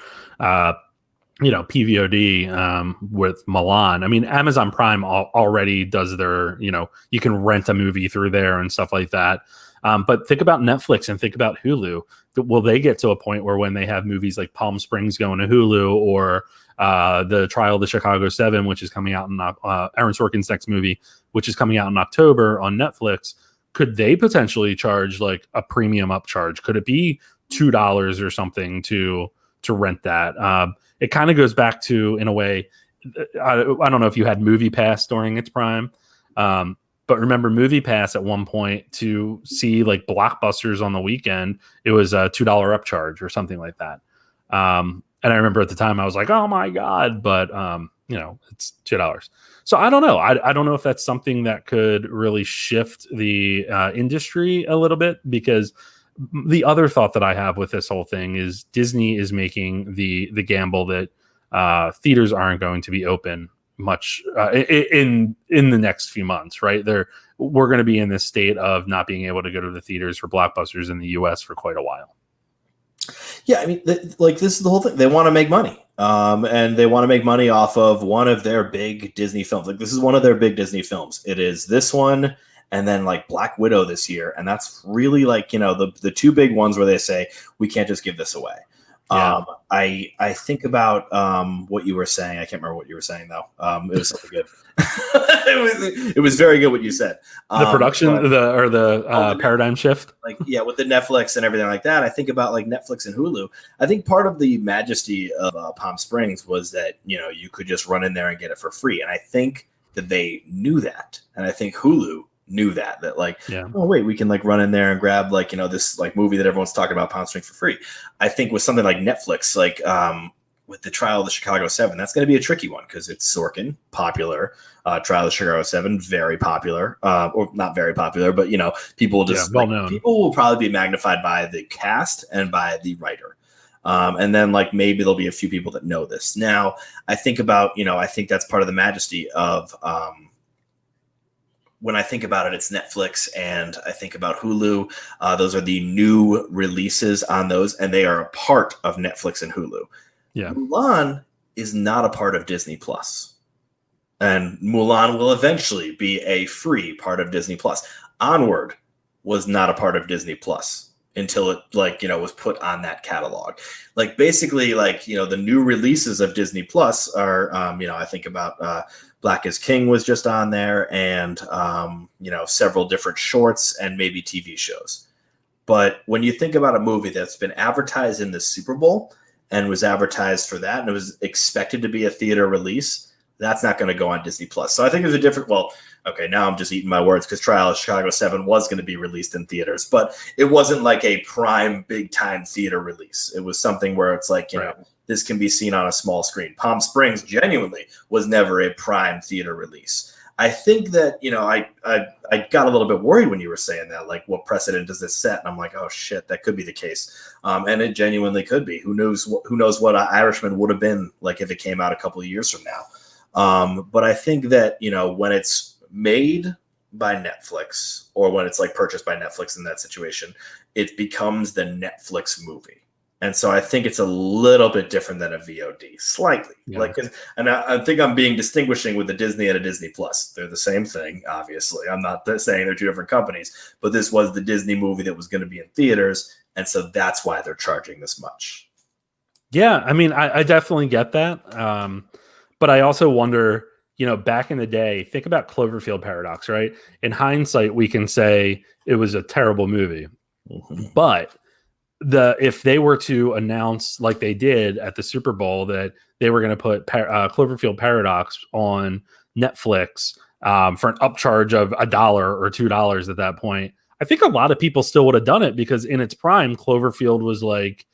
PVOD with Mulan. I mean, Amazon Prime already does their, you can rent a movie through there and stuff like that. But think about Netflix and think about Hulu. Will they get to a point where when they have movies like Palm Springs going to Hulu, or the Trial of the Chicago 7, which is coming out in Aaron Sorkin's next movie, which is coming out in October on Netflix, could they potentially charge a premium upcharge? Could it be $2 or something to rent that? It kind of goes back to, in a way, I don't know if you had Movie Pass during its prime, but remember Movie Pass at one point, to see blockbusters on the weekend, it was a $2 upcharge or something like that. And I remember at the time I was like, oh my God, but it's $2. So I don't know. I don't know if that's something that could really shift the industry a little bit, because the other thought that I have with this whole thing is Disney is making the gamble that theaters aren't going to be open much in the next few months, right? We're going to be in this state of not being able to go to the theaters for blockbusters in the US for quite a while. Yeah, I mean, this is the whole thing. They want to make money, and they want to make money off of one of their big Disney films. This is one of their big Disney films. It is this one, and then Black Widow this year, and that's really the two big ones where they say we can't just give this away. Yeah. I think about what you were saying. I can't remember what you were saying though. It was something good. it was very good what you said. The production, the paradigm shift, with the Netflix and everything like that. I think about Netflix and Hulu. I think part of the majesty of Palm Springs was that you could just run in there and get it for free, and I think that they knew that. And I think Hulu knew that like, oh wait, we can like run in there and grab like, this like movie that everyone's talking about Pound String for free. I think with something like Netflix, like with the Trial of the Chicago 7, that's going to be a tricky one because it's Sorkin, popular. Trial of the Chicago 7, very popular, or not very popular, but people just people will probably be magnified by the cast and by the writer. And then like maybe there'll be a few people that know this. Now I think about, I think that's part of the majesty of when I think about it, it's Netflix and I think about Hulu. Those are the new releases on those, and they are a part of Netflix and Hulu. Yeah. Mulan is not a part of Disney Plus, and Mulan will eventually be a free part of Disney Plus. Onward was not a part of Disney Plus until it was put on that catalog. Like basically the new releases of Disney Plus are, I think about Black is King was just on there, and several different shorts and maybe TV shows. But when you think about a movie that's been advertised in the Super Bowl and was advertised for that and it was expected to be a theater release, that's not going to go on Disney Plus. So I think there's a different, now I'm just eating my words because Trial of Chicago 7 was going to be released in theaters, but it wasn't like a prime big time theater release. It was something where it's like, this can be seen on a small screen. Palm Springs genuinely was never a prime theater release. I think that, I got a little bit worried when you were saying that, like what precedent does this set? And I'm like, oh shit, that could be the case. And it genuinely could be. Who knows what Irishman would have been like if it came out a couple of years from now. But I think that, when it's made by Netflix or when it's like purchased by Netflix in that situation, it becomes the Netflix movie. And so I think it's a little bit different than a VOD, slightly. Yeah. And I think I'm distinguishing with the Disney and a Disney Plus. They're the same thing, obviously. I'm not saying they're two different companies, but this was the Disney movie that was going to be in theaters, and so that's why they're charging this much. Yeah, I mean, I definitely get that, but I also wonder, back in the day, think about Cloverfield Paradox, right? In hindsight, we can say it was a terrible movie, but if they were to announce like they did at the Super Bowl that they were going to put Cloverfield Paradox on Netflix for an upcharge of $1 or $2 at that point, I think a lot of people still would have done it because in its prime, Cloverfield was like,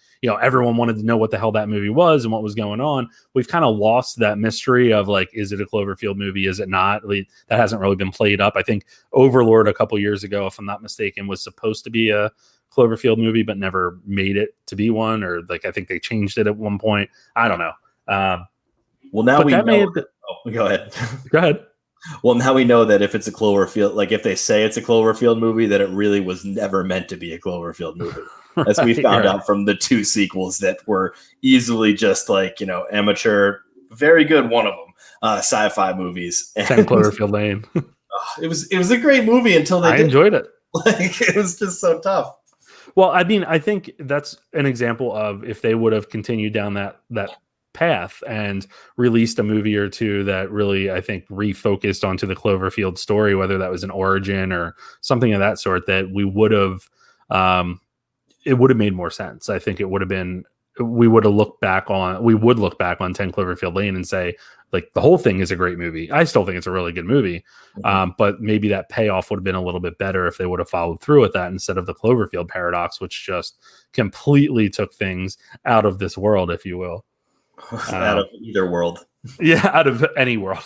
everyone wanted to know what the hell that movie was and what was going on. We've kind of lost that mystery of like, is it a Cloverfield movie? Is it not? That hasn't really been played up. I think Overlord a couple years ago, if I'm not mistaken, was supposed to be a Cloverfield movie, but never made it to be one, or like I think they changed it at one point. I don't know. Well, now we know. Go ahead. Go ahead. Well, now we know that if it's a Cloverfield, like if they say it's a Cloverfield movie, that it really was never meant to be a Cloverfield movie. Right, as we found out from the 2 sequels that were easily just like, amateur, very good, one of them, sci-fi movies. 10 Cloverfield Lane. It was a great movie until I enjoyed it. Like it was just so tough. Well, I mean, I think that's an example of if they would have continued down that path and released a movie or two that really, I think, refocused onto the Cloverfield story, whether that was an origin or something of that sort, that we would have, it would have made more sense. I think it would have been, we would look back on 10 Cloverfield Lane and say, like, the whole thing is a great movie. I still think it's a really good movie. But maybe that payoff would have been a little bit better if they would have followed through with that instead of the Cloverfield Paradox, which just completely took things out of this world, if you will. Out of either world. Yeah, out of any world.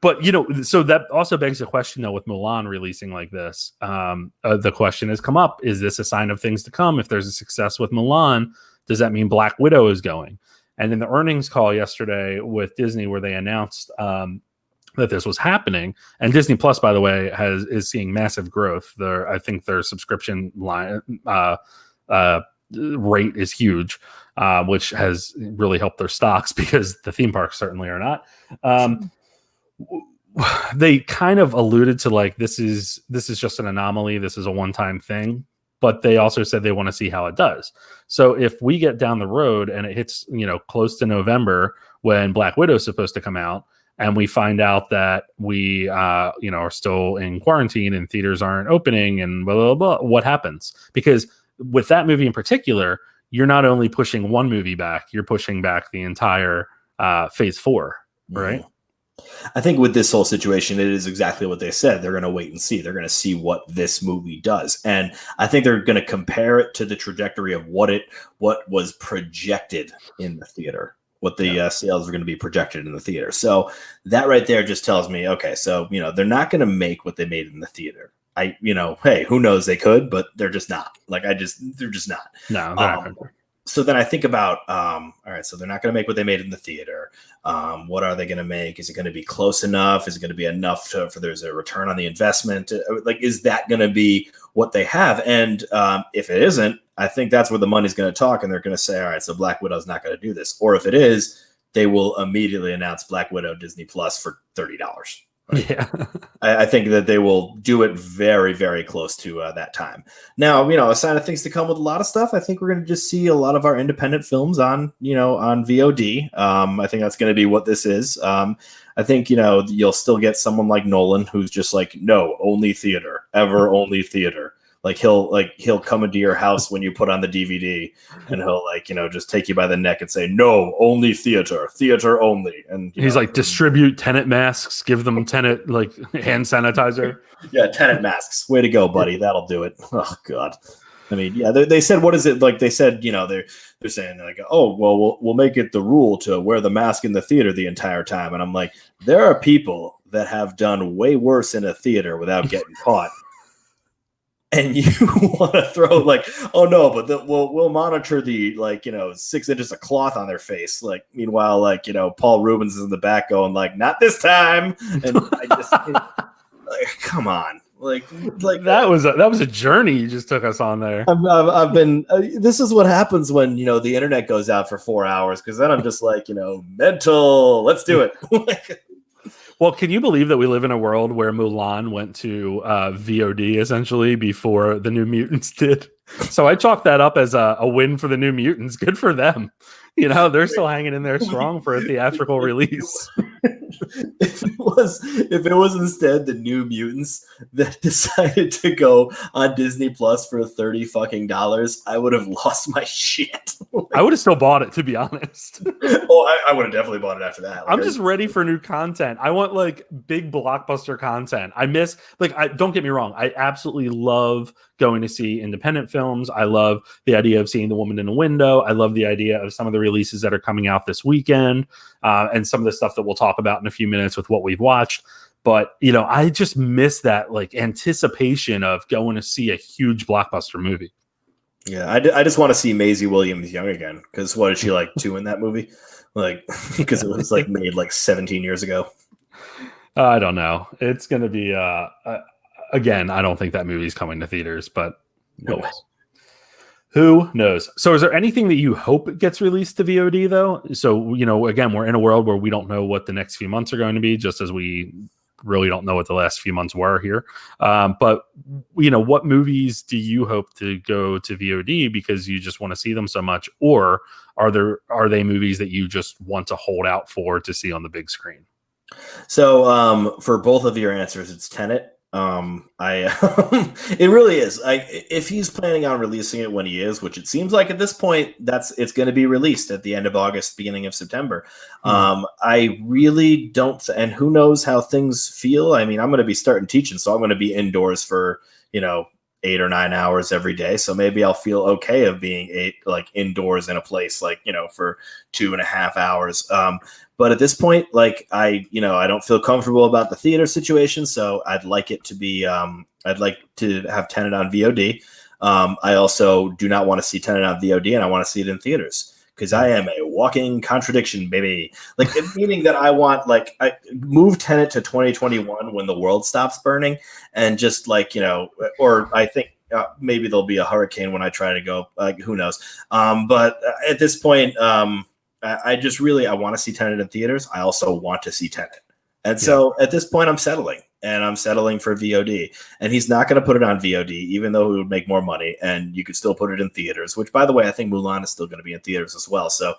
But, so that also begs the question, though, with Mulan releasing like this, the question has come up, is this a sign of things to come? If there's a success with Mulan, does that mean Black Widow is going? And in the earnings call yesterday with Disney, where they announced that this was happening, and Disney Plus, by the way, is seeing massive growth. I think their subscription line rate is huge, which has really helped their stocks because the theme parks certainly are not. They kind of alluded to like this is just an anomaly. This is a one-time thing. But they also said they want to see how it does. So if we get down the road and it hits, close to November when Black Widow is supposed to come out, and we find out that we, are still in quarantine and theaters aren't opening and blah, blah, blah, what happens? Because with that movie in particular, you're not only pushing one movie back, you're pushing back the entire phase 4, right? I think with this whole situation, it is exactly what they said. They're going to wait and see. They're going to see what this movie does. And I think they're going to compare it to the trajectory of what was projected in the theater, what the sales are going to be projected in the theater. So that right there just tells me, okay, so, they're not going to make what they made in the theater. Hey, who knows? They could, but they're just not. They're just not. No, they're not. So then I think about, all right, so they're not going to make what they made in the theater. What are they going to make? Is it going to be close enough? Is it going to be enough for there's a return on the investment? Like, is that going to be what they have? And if it isn't, I think that's where the money's going to talk, and they're going to say, all right, so Black Widow's not going to do this. Or if it is, they will immediately announce Black Widow Disney Plus for $30. Right? Yeah. I think that they will do it very, very close to that time. Now, a sign of things to come with a lot of stuff. I think we're going to just see a lot of our independent films on VOD. I think that's going to be what this is. I think, you'll still get someone like Nolan who's just like, no, only theater, ever only theater. Like he'll come into your house when you put on the DVD, and he'll just take you by the neck and say, no, only theater only. And he's like, distribute Tenet masks, give them Tenet hand sanitizer. Yeah, Tenet masks. Way to go, buddy. That'll do it. Oh God. I mean, yeah, they said, what is it? Like they said, they're saying like, oh, well, we'll make it the rule to wear the mask in the theater the entire time. And I'm like, there are people that have done way worse in a theater without getting caught. And you want to throw oh no, but we'll monitor the 6 inches of cloth on their face. Meanwhile, Paul Rubens is in the back going not this time. And I just come on, that was a journey you just took us on there. I've been. This is what happens when the internet goes out for 4 hours, because then I'm just mental. Let's do it. Well, can you believe that we live in a world where Mulan went to VOD essentially before the New Mutants did? So I chalk that up as a win for the New Mutants. Good for them. They're still hanging in there strong for a theatrical release. If it was instead the New Mutants that decided to go on Disney Plus for $30 I would have lost my shit. I would have still bought it, to be honest. I would have definitely bought it after that. I'm just ready for new content. I want big blockbuster content. I miss don't get me wrong. I absolutely love going to see independent films. I love the idea of seeing The Woman in the Window. I love the idea of some of the releases that are coming out this weekend, and some of the stuff that we'll talk about in a few minutes with what we've watched. But I just miss that anticipation of going to see a huge blockbuster movie. Yeah, I just want to see Maisie Williams young again, because what is she 2 in that movie? Because it was made 17 years ago. I don't know. It's going to be again. I don't think that movie's coming to theaters, but who knows? So, is there anything that you hope gets released to VOD though? So, again, we're in a world where we don't know what the next few months are going to be, just as we really don't know what the last few months were here. But what movies do you hope to go to VOD because you just want to see them so much, or are they movies that you just want to hold out for to see on the big screen? So for both of your answers, it's Tenet. It really is. If he's planning on releasing it when he is, which it seems like at this point, it's going to be released at the end of August, beginning of September. I really don't, and who knows how things feel. I mean, I'm going to be starting teaching, so I'm going to be indoors for 8 or 9 hours every day. So maybe I'll feel okay of being indoors in a place for 2.5 hours. But at this point, I don't feel comfortable about the theater situation. So I'd like it to be, I'd like to have Tenet on VOD. I also do not want to see Tenet on VOD, and I want to see it in theaters, because I am a walking contradiction, baby. Meaning that I want, I move Tenet to 2021 when the world stops burning, and just or I think maybe there'll be a hurricane when I try to go. Who knows? But at this point, I want to see Tenet in theaters. I also want to see Tenet, and so at this point, I'm settling. and I'm settling for VOD. And he's not going to put it on VOD, even though it would make more money, and you could still put it in theaters. Which, by the way, I think Mulan is still going to be in theaters as well. So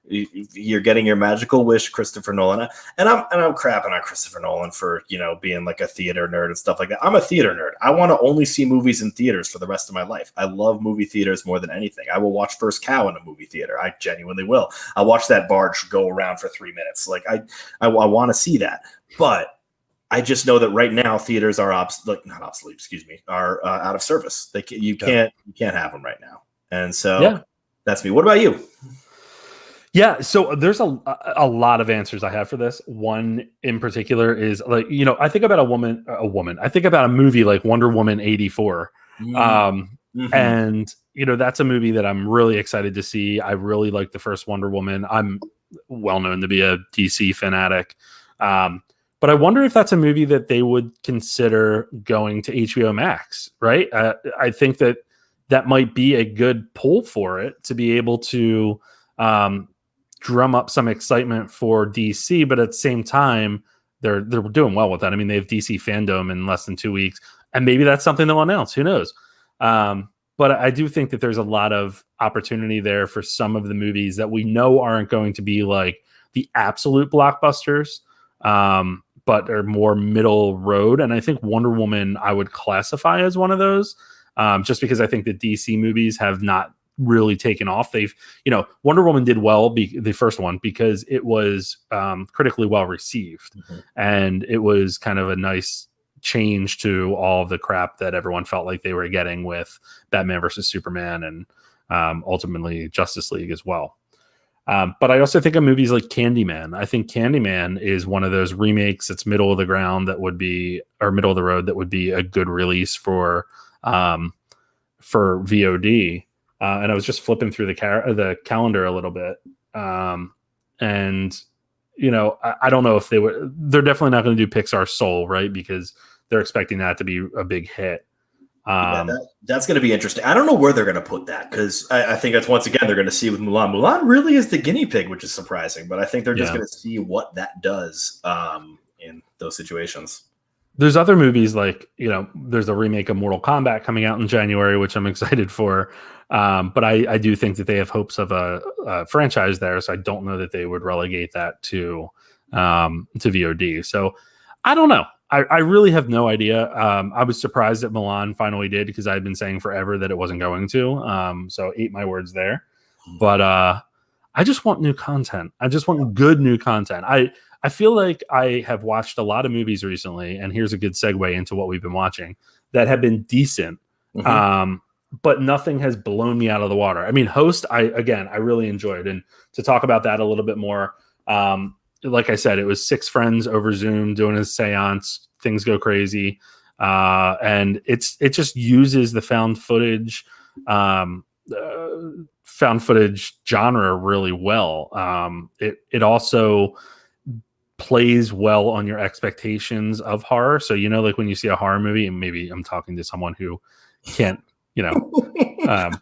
you're getting your magical wish, Christopher Nolan. And I'm crapping on Christopher Nolan for being like a theater nerd and stuff like that. I'm a theater nerd. I want to only see movies in theaters for the rest of my life. I love movie theaters more than anything. I will watch First Cow in a movie theater. I genuinely will. I'll watch that barge go around for 3 minutes. Like I want to see that. But I just know that right now theaters are not obsolete. Excuse me, are out of service. You can't have them right now. And so that's me. What about you? Yeah, so there's a lot of answers I have for this. One in particular is I think about a woman. I think about a movie like Wonder Woman 84. And that's a movie that I'm really excited to see. I really like the first Wonder Woman. I'm well known to be a DC fanatic. But I wonder if that's a movie that they would consider going to HBO Max, right? I think that might be a good pull for it to be able to drum up some excitement for DC, but at the same time, they're doing well with that. I mean, they have DC Fandom in less than 2 weeks, and maybe that's something they'll announce. Who knows? But I do think that there's a lot of opportunity there for some of the movies that we know aren't going to be like the absolute blockbusters, but are more middle road. And I think Wonder Woman I would classify as one of those, just because I think the DC movies have not really taken off. They've, Wonder Woman did well, the first one, because it was critically well received, and it was kind of a nice change to all of the crap that everyone felt like they were getting with Batman versus Superman and ultimately Justice League as well. But I also think of movies like Candyman. I think Candyman is one of those remakes that's middle of the road that would be a good release for VOD. And I was just flipping through the calendar a little bit. And I don't know if they're definitely not going to do Pixar Soul, right? Because they're expecting that to be a big hit. That's going to be interesting. I don't know where they're going to put that, because I think that's, once again, they're going to see with Mulan. Mulan really is the guinea pig, which is surprising, but I think they're just going to see what that does in those situations. There's other movies like, there's a remake of Mortal Kombat coming out in January, which I'm excited for. But I do think that they have hopes of a franchise there. So I don't know that they would relegate that to VOD. So I don't know. I really have no idea. I was surprised that Mulan finally did, because I had been saying forever that it wasn't going to. So ate my words there. But I just want new content. I just want good new content. I feel like I have watched a lot of movies recently, and here's a good segue into what we've been watching, that have been decent, but nothing has blown me out of the water. I mean, Host, I really enjoyed. And to talk about that a little bit more, like I said, it was 6 friends over Zoom doing a seance. Things go crazy. And it just uses the found footage genre really well. It also plays well on your expectations of horror. So, like when you see a horror movie, and maybe I'm talking to someone who can't,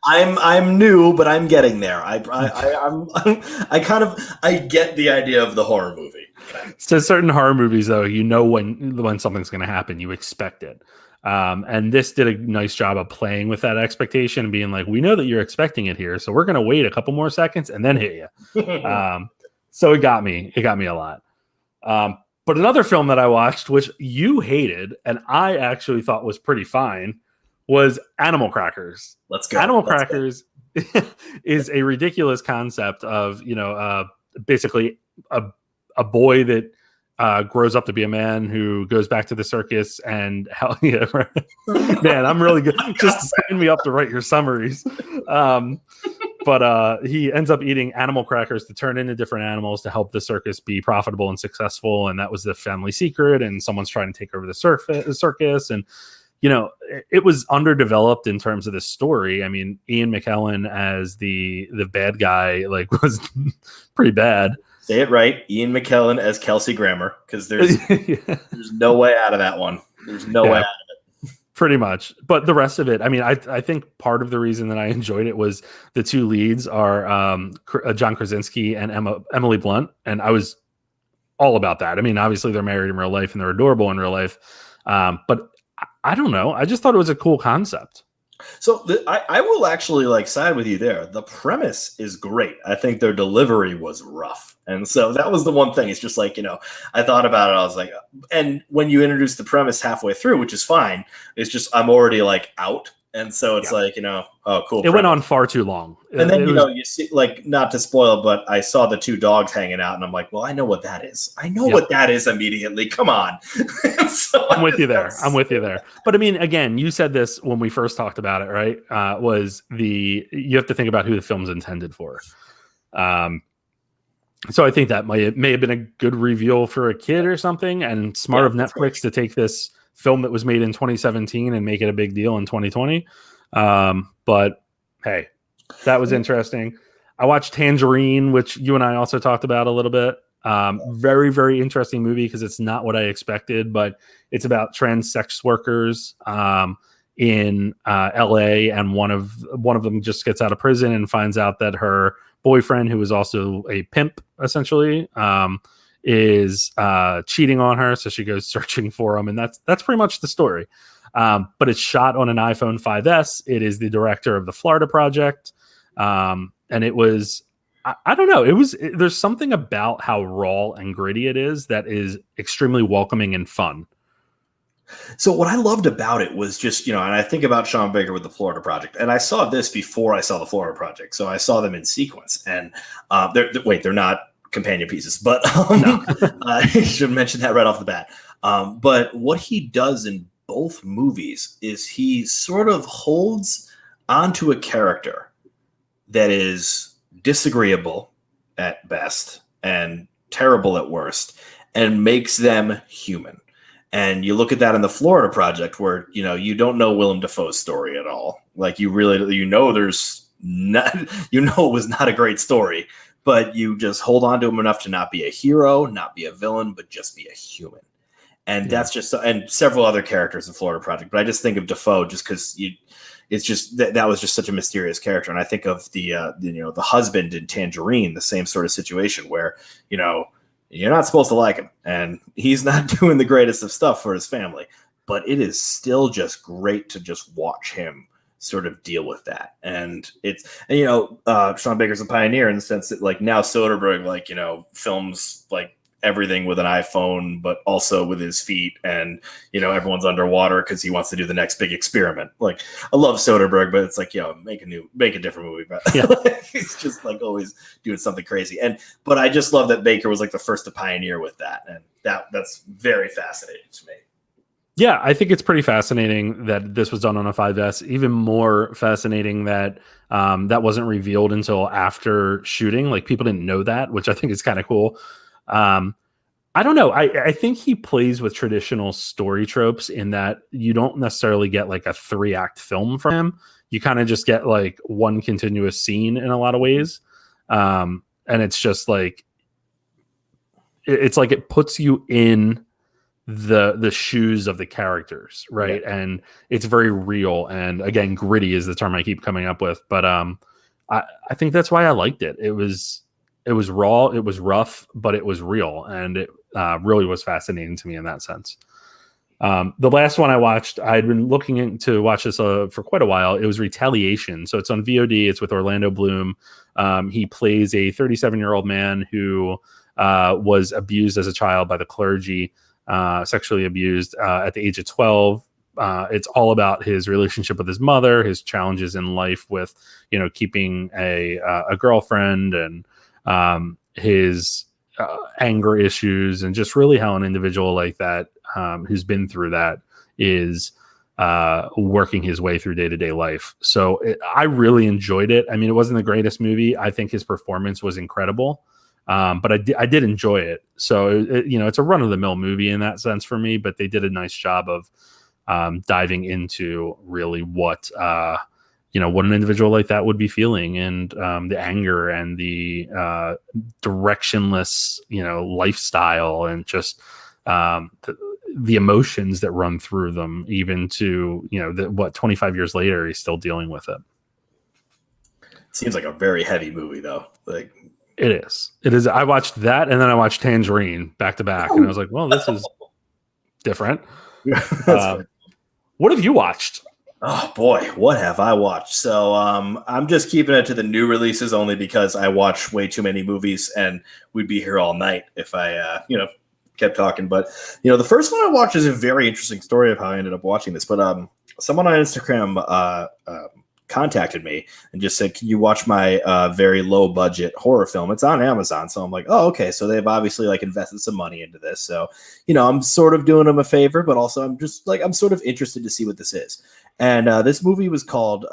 I'm new, but I'm getting there. I get the idea of the horror movie. So certain horror movies, though, when something's going to happen, you expect it. And this did a nice job of playing with that expectation and being like, we know that you're expecting it here, so we're going to wait a couple more seconds and then hit you. So it got me a lot. But another film that I watched, which you hated and I actually thought was pretty fine, was Animal Crackers. Let's go. Animal Crackers is a ridiculous concept of, basically a boy that grows up to be a man who goes back to the circus and man, I'm really good. Just sign me up to write your summaries. But he ends up eating animal crackers to turn into different animals to help the circus be profitable and successful. And that was the family secret. And someone's trying to take over the circus. And, it was underdeveloped in terms of the story. I mean, Ian McKellen as the bad guy, was pretty bad. Say it right. Ian McKellen as Kelsey Grammer, because there's no way out of that one. There's no way out of it. Pretty much. But the rest of it, I mean, I think part of the reason that I enjoyed it was the 2 leads are John Krasinski and Emily Blunt. And I was all about that. I mean, obviously they're married in real life and they're adorable in real life. But I don't know. I just thought it was a cool concept. So I will actually like side with you there. The premise is great. I think their delivery was rough. And so that was the one thing. It's just like, I thought about it. I was like, and when you introduce the premise halfway through, which is fine, it's just, I'm already like out. And so it's like, oh, cool. It went on far too long. And then, you see, like, not to spoil, but I saw the two dogs hanging out and I'm like, well, I know what that is. I know what that is immediately. Come on. So I'm with you there. But I mean, again, you said this when we first talked about it, right? You have to think about who the film's intended for. So I think that may have been a good reveal for a kid or something, and smart of Netflix to take this film that was made in 2017 and make it a big deal in 2020. But hey, that was interesting. I watched Tangerine, which you and I also talked about a little bit. Very, very interesting movie because it's not what I expected, but it's about trans sex workers in LA, and one of them just gets out of prison and finds out that her boyfriend, who is also a pimp essentially, is cheating on her. So she goes searching for him, and that's pretty much the story. But it's shot on an iPhone 5S. It is the director of the Florida Project, and it was, I don't know, there's something about how raw and gritty it is that is extremely welcoming and fun. So what I loved about it was just, and I think about Sean Baker with the Florida Project, and I saw this before I saw the Florida Project. So I saw them in sequence, and they're not companion pieces, but no. I should mention that right off the bat. But what he does in both movies is he sort of holds onto a character that is disagreeable at best and terrible at worst, and makes them human. And you look at that in the Florida Project, where you don't know Willem Dafoe's story at all. Like there's not, it was not a great story, but you just hold on to him enough to not be a hero, not be a villain, but just be a human. And that's just, and several other characters in Florida Project. But I just think of Dafoe just because it's just that was just such a mysterious character. And I think of the husband in Tangerine, the same sort of situation where, you're not supposed to like him, and he's not doing the greatest of stuff for his family, but it is still just great to just watch him sort of deal with that. And Sean Baker's a pioneer in the sense that, like, now Soderbergh, films like everything with an iPhone, but also with his feet, and everyone's underwater because he wants to do the next big experiment. Like, I love Soderbergh, but it's like, make a different movie. But he's just like always doing something crazy. But I just love that Baker was like the first to pioneer with that, and that's very fascinating to me. Yeah, I think it's pretty fascinating that this was done on a 5S. Even more fascinating that that wasn't revealed until after shooting. Like, people didn't know that, which I think is kind of cool. I don't know. I think he plays with traditional story tropes in that you don't necessarily get like a 3-act film from him. You kind of just get like one continuous scene in a lot of ways. And it's just like, it's like it puts you in the shoes of the characters, right? Yeah. And it's very real. And again, gritty is the term I keep coming up with. But I think that's why I liked it. It was raw, it was rough, but it was real, and it really was fascinating to me in that sense. The last one I watched, I'd been looking to watch this for quite a while. It was Retaliation. So it's on VOD. It's with Orlando Bloom. He plays a 37-year-old man who was abused as a child by the clergy, sexually abused at the age of 12. It's all about his relationship with his mother, his challenges in life with, keeping a girlfriend, and his anger issues, and just really how an individual like that, who's been through that, is working his way through day-to-day life. So I really enjoyed it. I mean, it wasn't the greatest movie. I think his performance was incredible, but I did enjoy it. So it's a run-of-the-mill movie in that sense for me, but they did a nice job of diving into really what what an individual like that would be feeling, and the anger and the directionless, lifestyle, and just the emotions that run through them, even to, 25 years later, he's still dealing with it. Seems like a very heavy movie, though. Like, It is. It is. I watched that, and then I watched Tangerine back to back, and I was like, "Well, this is different." What have you watched? Oh boy, what have I watched? So I'm just keeping it to the new releases only because I watch way too many movies, and we'd be here all night if I kept talking. But the first one I watched is a very interesting story of how I ended up watching this. But someone on Instagram contacted me and just said, "Can you watch my very low budget horror film? It's on Amazon." So I'm like, "Oh, okay." So they've obviously like invested some money into this. So I'm sort of doing them a favor, but also I'm sort of interested to see what this is. And this movie was called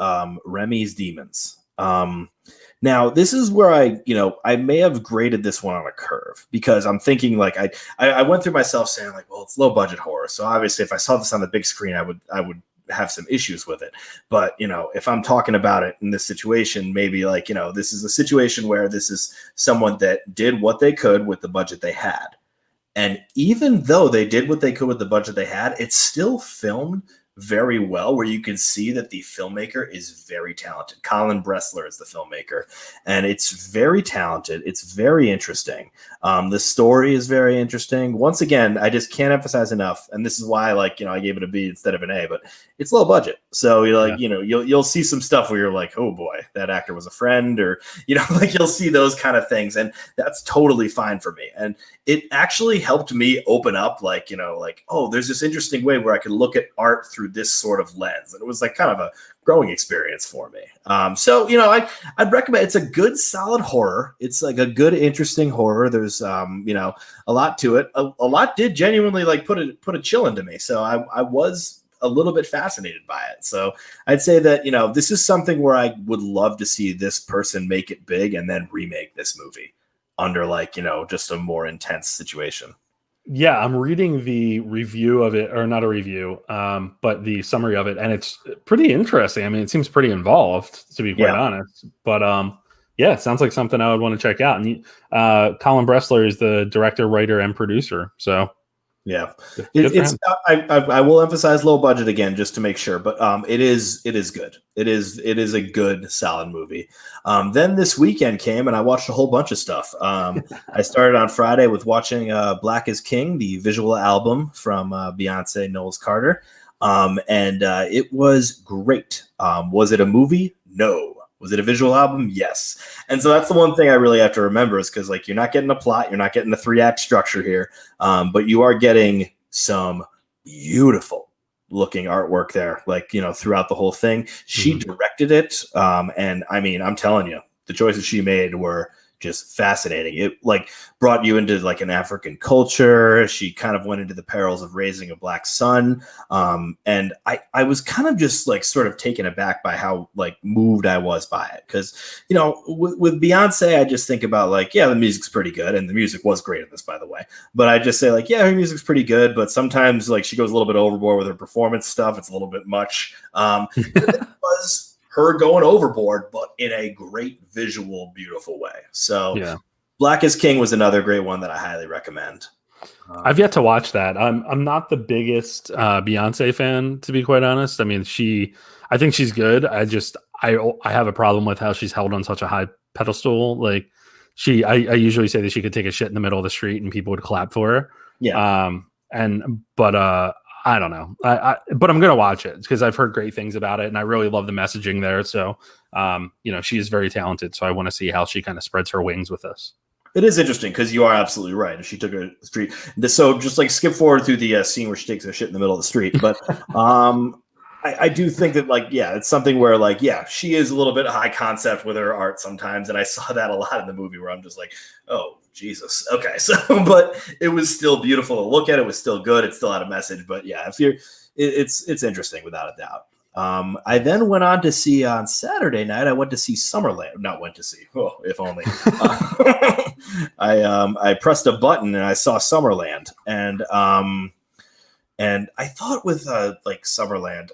Remy's Demons. Now, this is where I may have graded this one on a curve because I'm thinking like I went through myself saying like, well, it's low budget horror. So obviously if I saw this on the big screen, I would have some issues with it. But, if I'm talking about it in this situation, maybe like, this is a situation where this is someone that did what they could with the budget they had. And even though they did what they could with the budget they had, it's still filmed very well, where you can see that the filmmaker is very talented. Colin Bressler is the filmmaker, and it's very talented. It's very interesting. The story is very interesting. Once again, I just can't emphasize enough, and this is why I gave it a B instead of an A, but it's low budget. So you'll see some stuff where you're like, oh boy, that actor was a friend, or you'll see those kind of things, and that's totally fine for me. And it actually helped me open up oh, there's this interesting way where I could look at art through this sort of lens. And it was like kind of a growing experience for me. I'd recommend. It's a good, solid horror. It's like a good, interesting horror. There's, a lot to it. A lot did genuinely put a chill into me. So I was a little bit fascinated by it. So I'd say that, this is something where I would love to see this person make it big and then remake this movie under just a more intense situation. Yeah, I'm reading the review of it, or not a review, but the summary of it, and it's pretty interesting. I mean, it seems pretty involved, to be quite honest. But it sounds like something I would want to check out. And Colin Bressler is the director, writer, and producer. So yeah, I will emphasize low budget again just to make sure, but it is good. It is a good, solid movie. Then this weekend came and I watched a whole bunch of stuff. I started on Friday with watching Black is King, the visual album from Beyonce Knowles Carter, and it was great. Was it a movie? No. Was it a visual album? Yes. And so that's the one thing I really have to remember is because you're not getting a plot, you're not getting the 3-act structure here, but you are getting some beautiful looking artwork there, throughout the whole thing. She directed it. And I mean, I'm telling you, the choices she made were just fascinating. It brought you into an African culture. She kind of went into the perils of raising a black son. And I was kind of just sort of taken aback by how moved I was by it. Cause with Beyonce, I just think about the music's pretty good. And the music was great in this, by the way, but I just say her music's pretty good, but sometimes she goes a little bit overboard with her performance stuff. It's a little bit much. It was her going overboard, but in a great visual, beautiful way. So Black is King was another great one that I highly recommend. I've yet to watch that. I'm not the biggest Beyonce fan, to be quite honest. I mean, I think she's good. I have a problem with how she's held on such a high pedestal. I usually say that she could take a shit in the middle of the street and people would clap for her. Yeah. But I don't know. But I'm going to watch it because I've heard great things about it and I really love the messaging there. So, she is very talented. So I want to see how she kind of spreads her wings with this. It is interesting because you are absolutely right. She took a street. So just skip forward through the scene where she takes a shit in the middle of the street. But I do think that it's something where she is a little bit high concept with her art sometimes. And I saw that a lot in the movie where I'm just oh, Jesus. Okay. So, but it was still beautiful to look at. It was still good. It still had a message, but it's interesting without a doubt. I then went on to see on Saturday night, I went to see Summerland. Not went to see. Oh, if only. I pressed a button and I saw Summerland, and I thought with Summerland,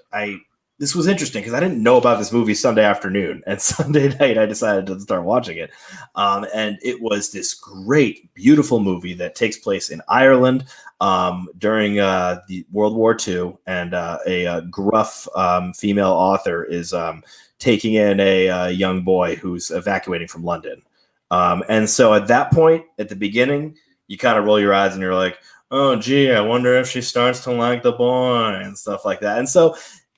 this was interesting because I didn't know about this movie Sunday afternoon, and Sunday night I decided to start watching it. And it was this great, beautiful movie that takes place in Ireland during the World War II, and a gruff female author is taking in a young boy who's evacuating from London. And so at that point, at the beginning, you kind of roll your eyes and you're like, oh, gee, I wonder if she starts to like the boy and stuff like that. And so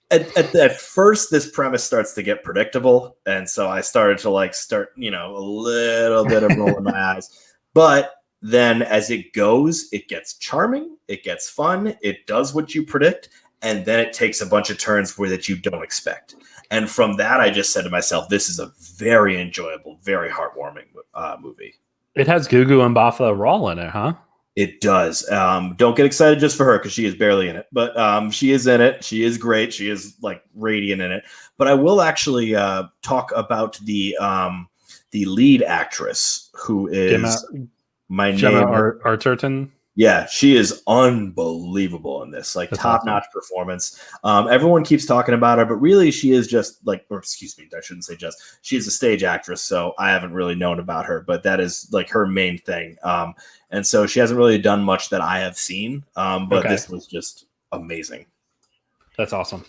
at first, this premise starts to get predictable. And so I started to a little bit of rolling my eyes. But then as it goes, it gets charming, it gets fun, it does what you predict, and then it takes a bunch of turns that you don't expect. And from that, I just said to myself, this is a very enjoyable, very heartwarming movie. It has Cuckoo and Baffa Rawl in it, huh? It does. Don't get excited just for her because she is barely in it, but she is in it. She is great. She is like radiant in it. But I will actually talk about the lead actress who is Gemma Arterton. Yeah, she is unbelievable in this, like top-notch performance. Everyone keeps talking about her, but really she is just excuse me, I shouldn't say just, she is a stage actress, so I haven't really known about her, but that is like her main thing. And so she hasn't really done much that I have seen, but this was just amazing. That's awesome.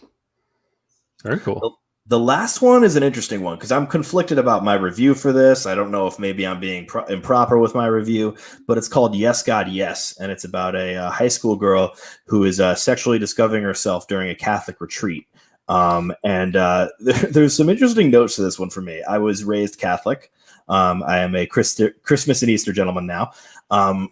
Very cool. The last one is an interesting one because I'm conflicted about my review for this. I don't know if maybe I'm being improper with my review, but it's called Yes, God, Yes. And it's about a high school girl who is sexually discovering herself during a Catholic retreat. There's some interesting notes to this one for me. I was raised Catholic. I am a Christmas and Easter gentleman now. I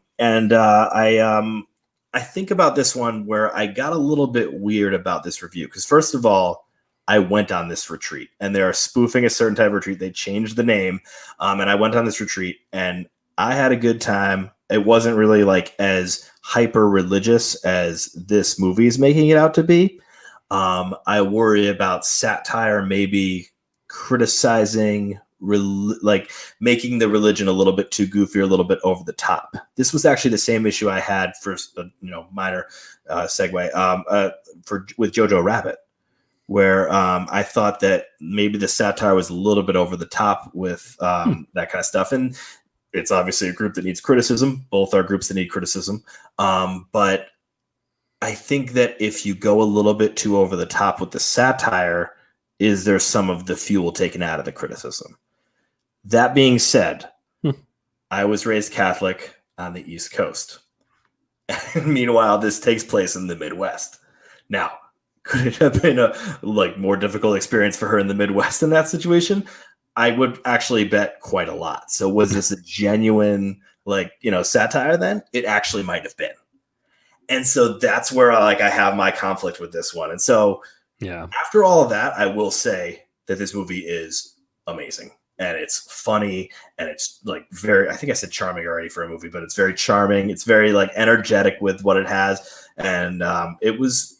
think about this one where I got a little bit weird about this review because first of all, I went on this retreat and they are spoofing a certain type of retreat. They changed the name. And I went on this retreat and I had a good time. It wasn't really like as hyper religious as this movie is making it out to be. I worry about satire, maybe criticizing, making the religion a little bit too goofy or a little bit over the top. This was actually the same issue I had for, minor segue with Jojo Rabbit, where I thought that maybe the satire was a little bit over the top with that kind of stuff. And it's obviously a group that needs criticism. Both are groups that need criticism. But I think that if you go a little bit too over the top with the satire, is there some of the fuel taken out of the criticism? That being said, I was raised Catholic on the East Coast. And meanwhile, this takes place in the Midwest. Now, could it have been a more difficult experience for her in the Midwest in that situation? I would actually bet quite a lot. So was this a genuine satire then? It actually might have been. And so that's where I have my conflict with this one. And so after all of that, I will say that this movie is amazing. And it's funny and it's very, I think I said charming already for a movie, but it's very charming. It's very energetic with what it has. And it was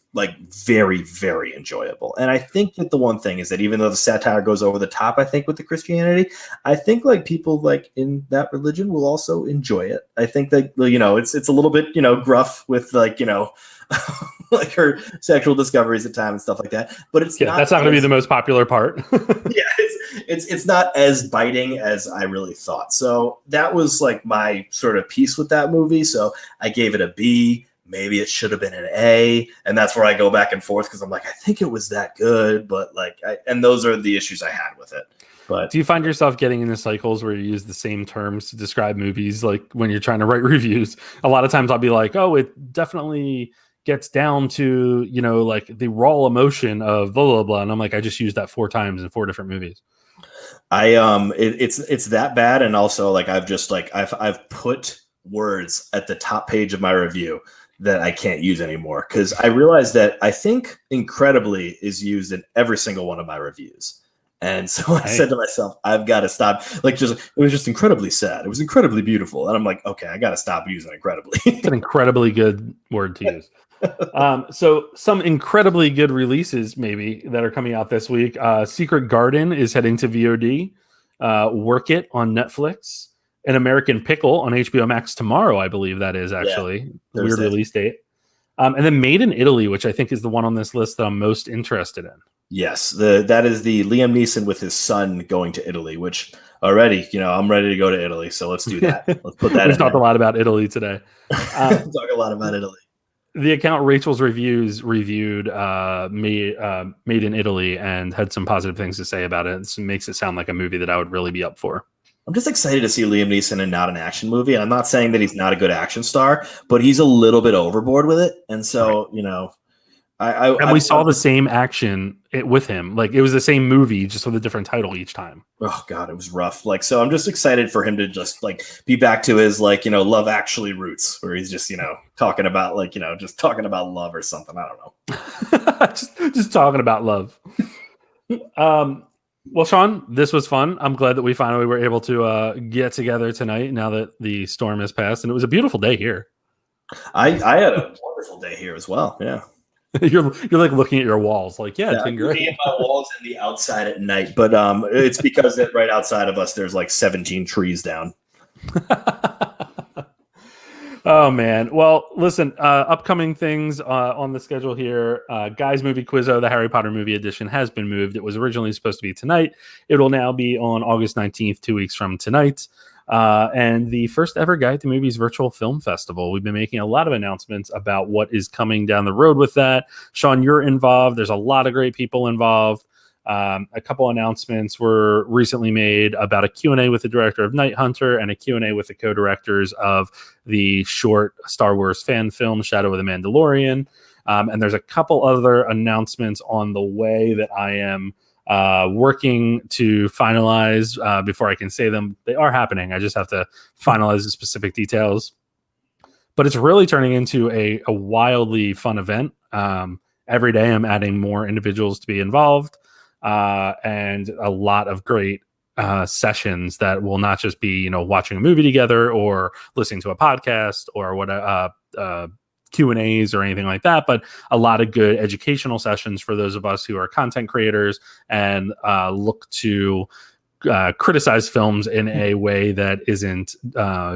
very, very enjoyable. And I think that the one thing is that even though the satire goes over the top, I think with the Christianity, I think people in that religion will also enjoy it. I think that, it's a little bit, gruff with her sexual discoveries at times and stuff like that, but it's not, that's not going to be the most popular part. It's not as biting as I really thought. So that was my sort of piece with that movie. So I gave it a B. Maybe it should have been an A, and that's where I go back and forth because I'm I think it was that good, but and those are the issues I had with it. But do you find yourself getting into cycles where you use the same terms to describe movies, when you're trying to write reviews? A lot of times I'll be like, "Oh, it definitely gets down to the raw emotion of blah blah blah," and I'm I just used that 4 times in 4 different movies. It's that bad, and also I've put words at the top page of my review that I can't use anymore because I realized that I think incredibly is used in every single one of my reviews. And so I said to myself, I've got to stop. It was just incredibly sad. It was incredibly beautiful. And I'm okay, I got to stop using incredibly. It's an incredibly good word to use. So some incredibly good releases maybe that are coming out this week. Secret Garden is heading to VOD. Work It on Netflix. An American Pickle on HBO Max tomorrow, I believe that is actually weird release date. And then Made in Italy, which I think is the one on this list that I'm most interested in. Yes, that is the Liam Neeson with his son going to Italy, which already, I'm ready to go to Italy. So let's do that. Let's put that. We've talked a lot about Italy today. Talk a lot about Italy. The account Rachel's Reviews reviewed Made in Italy and had some positive things to say about it. It makes it sound like a movie that I would really be up for. I'm just excited to see Liam Neeson in not an action movie. And I'm not saying that he's not a good action star, but he's a little bit overboard with it. And so, we saw the same action with him. Like, it was the same movie, just with a different title each time. Oh God, it was rough. Like, so I'm just excited for him to just like be back to his Love Actually roots, where he's just talking about just talking about love or something. I don't know. just talking about love. Well, Sean, this was fun. I'm glad that we finally were able to get together tonight now that the storm has passed, and it was a beautiful day here. I had a wonderful day here as well. Yeah. You're like looking at your walls, like, it's been great. Looking at my walls and the outside at night, but it's because that right outside of us there's like 17 trees down. Oh man. Well, listen, upcoming things on the schedule here. Guys Movie Quizzo, the Harry Potter movie edition, has been moved. It was originally supposed to be tonight. It will now be on August 19th, 2 weeks from tonight. And the first ever Guide to Movies virtual film festival. We've been making a lot of announcements about what is coming down the road with that. Sean, you're involved. There's a lot of great people involved. A couple announcements were recently made about a Q&A with the director of Night Hunter and a Q&A with the co-directors of the short Star Wars fan film Shadow of the Mandalorian. And there's a couple other announcements on the way that I am working to finalize before I can say them. They are happening. I just have to finalize the specific details. But it's really turning into a wildly fun event. Every day I'm adding more individuals to be involved. And a lot of great sessions that will not just be, watching a movie together or listening to a podcast or Q&As or anything like that, but a lot of good educational sessions for those of us who are content creators and look to criticize films in a way that isn't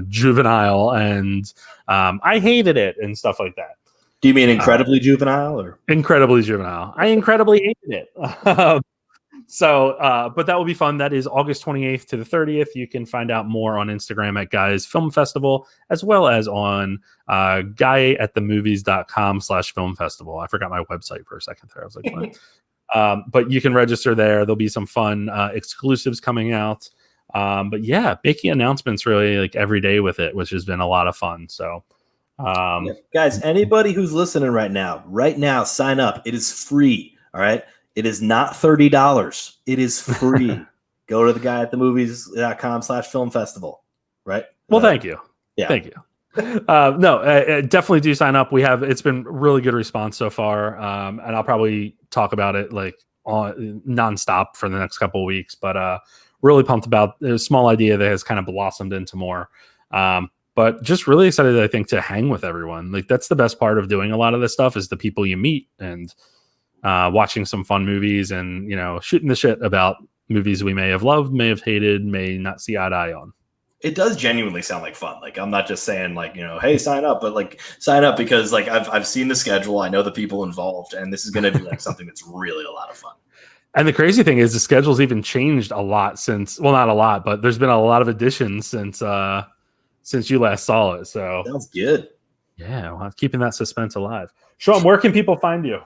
juvenile and I hated it and stuff like that. Do you mean incredibly juvenile or incredibly juvenile? I incredibly hated it. But that will be fun. That is August 28th to the 30th. You can find out more on Instagram at Guys Film Festival, as well as on guyatthemovies.com/film festival. I forgot my website for a second there. I was like, what? But you can register there. There'll be some fun exclusives coming out. But yeah, making announcements really like every day with it, which has been a lot of fun. So guys, anybody who's listening right now, sign up. It is free. All right. It is not $30. It is free. Go to the guyatthemovies.com/film festival. Right. Well, thank you. Yeah. Thank you. Definitely do sign up. It's been really good response so far. And I'll probably talk about it like on nonstop for the next couple of weeks, but really pumped about a small idea that has kind of blossomed into more. But just really excited, I think, to hang with everyone. Like, that's the best part of doing a lot of this stuff is the people you meet and watching some fun movies and, shooting the shit about movies we may have loved, may have hated, may not see eye to eye on. It does genuinely sound like fun. Like, I'm not just saying like, hey, sign up, but like sign up because like I've seen the schedule. I know the people involved, and this is going to be like something that's really a lot of fun. And the crazy thing is the schedule's even changed a lot since, well, not a lot, but there's been a lot of additions since you last saw it. So sounds good. Yeah. Well, keeping that suspense alive. Sean, where can people find you?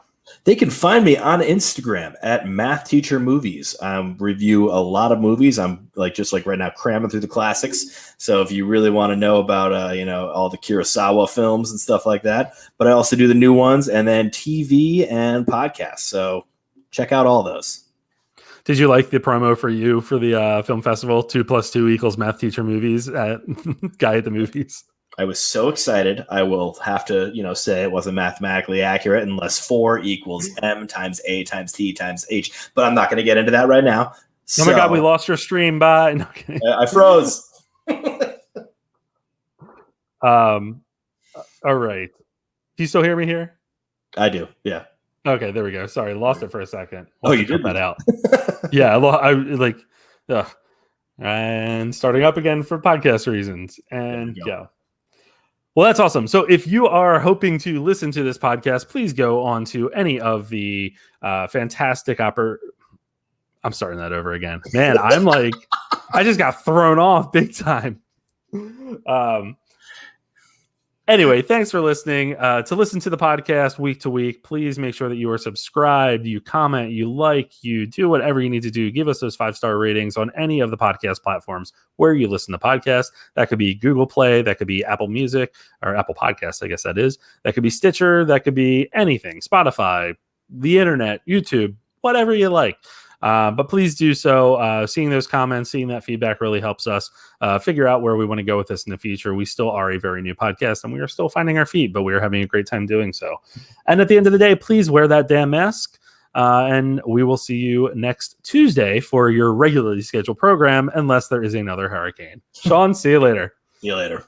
They can find me on Instagram at Math Teacher Movies. I review a lot of movies. I'm just like right now cramming through the classics. So if you really want to know about, all the Kurosawa films and stuff like that, but I also do the new ones and then TV and podcasts. So check out all those. Did you like the promo for the film festival? 2 + 2 = Math Teacher Movies at Guy at the Movies? I was so excited. I will have to, say it wasn't mathematically accurate unless 4 = M times A times T times H. But I'm not going to get into that right now. Oh my God, we lost your stream. Bye. No, I froze. All right. Do you still hear me here? I do. Yeah. Okay, there we go. Sorry, lost it for a second. You did that out. Yeah, and starting up again for podcast reasons. And go. Well, that's awesome. So if you are hoping to listen to this podcast, please go on to any of the fantastic I'm starting that over again. Man, I'm like, I just got thrown off big time. Anyway, thanks for listening. To listen to the podcast week to week, please make sure that you are subscribed, you comment, you like, you do whatever you need to do. Give us those 5-star ratings on any of the podcast platforms where you listen to podcasts. That could be Google Play, that could be Apple Music, or Apple Podcasts, I guess that is. That could be Stitcher, that could be anything, Spotify, the internet, YouTube, whatever you like. But please do so. Seeing those comments, seeing that feedback really helps us figure out where we want to go with this in the future. We still are a very new podcast and we are still finding our feet, but we are having a great time doing so. And at the end of the day, please wear that damn mask. And we will see you next Tuesday for your regularly scheduled program, unless there is another hurricane. Sean, see you later. See you later.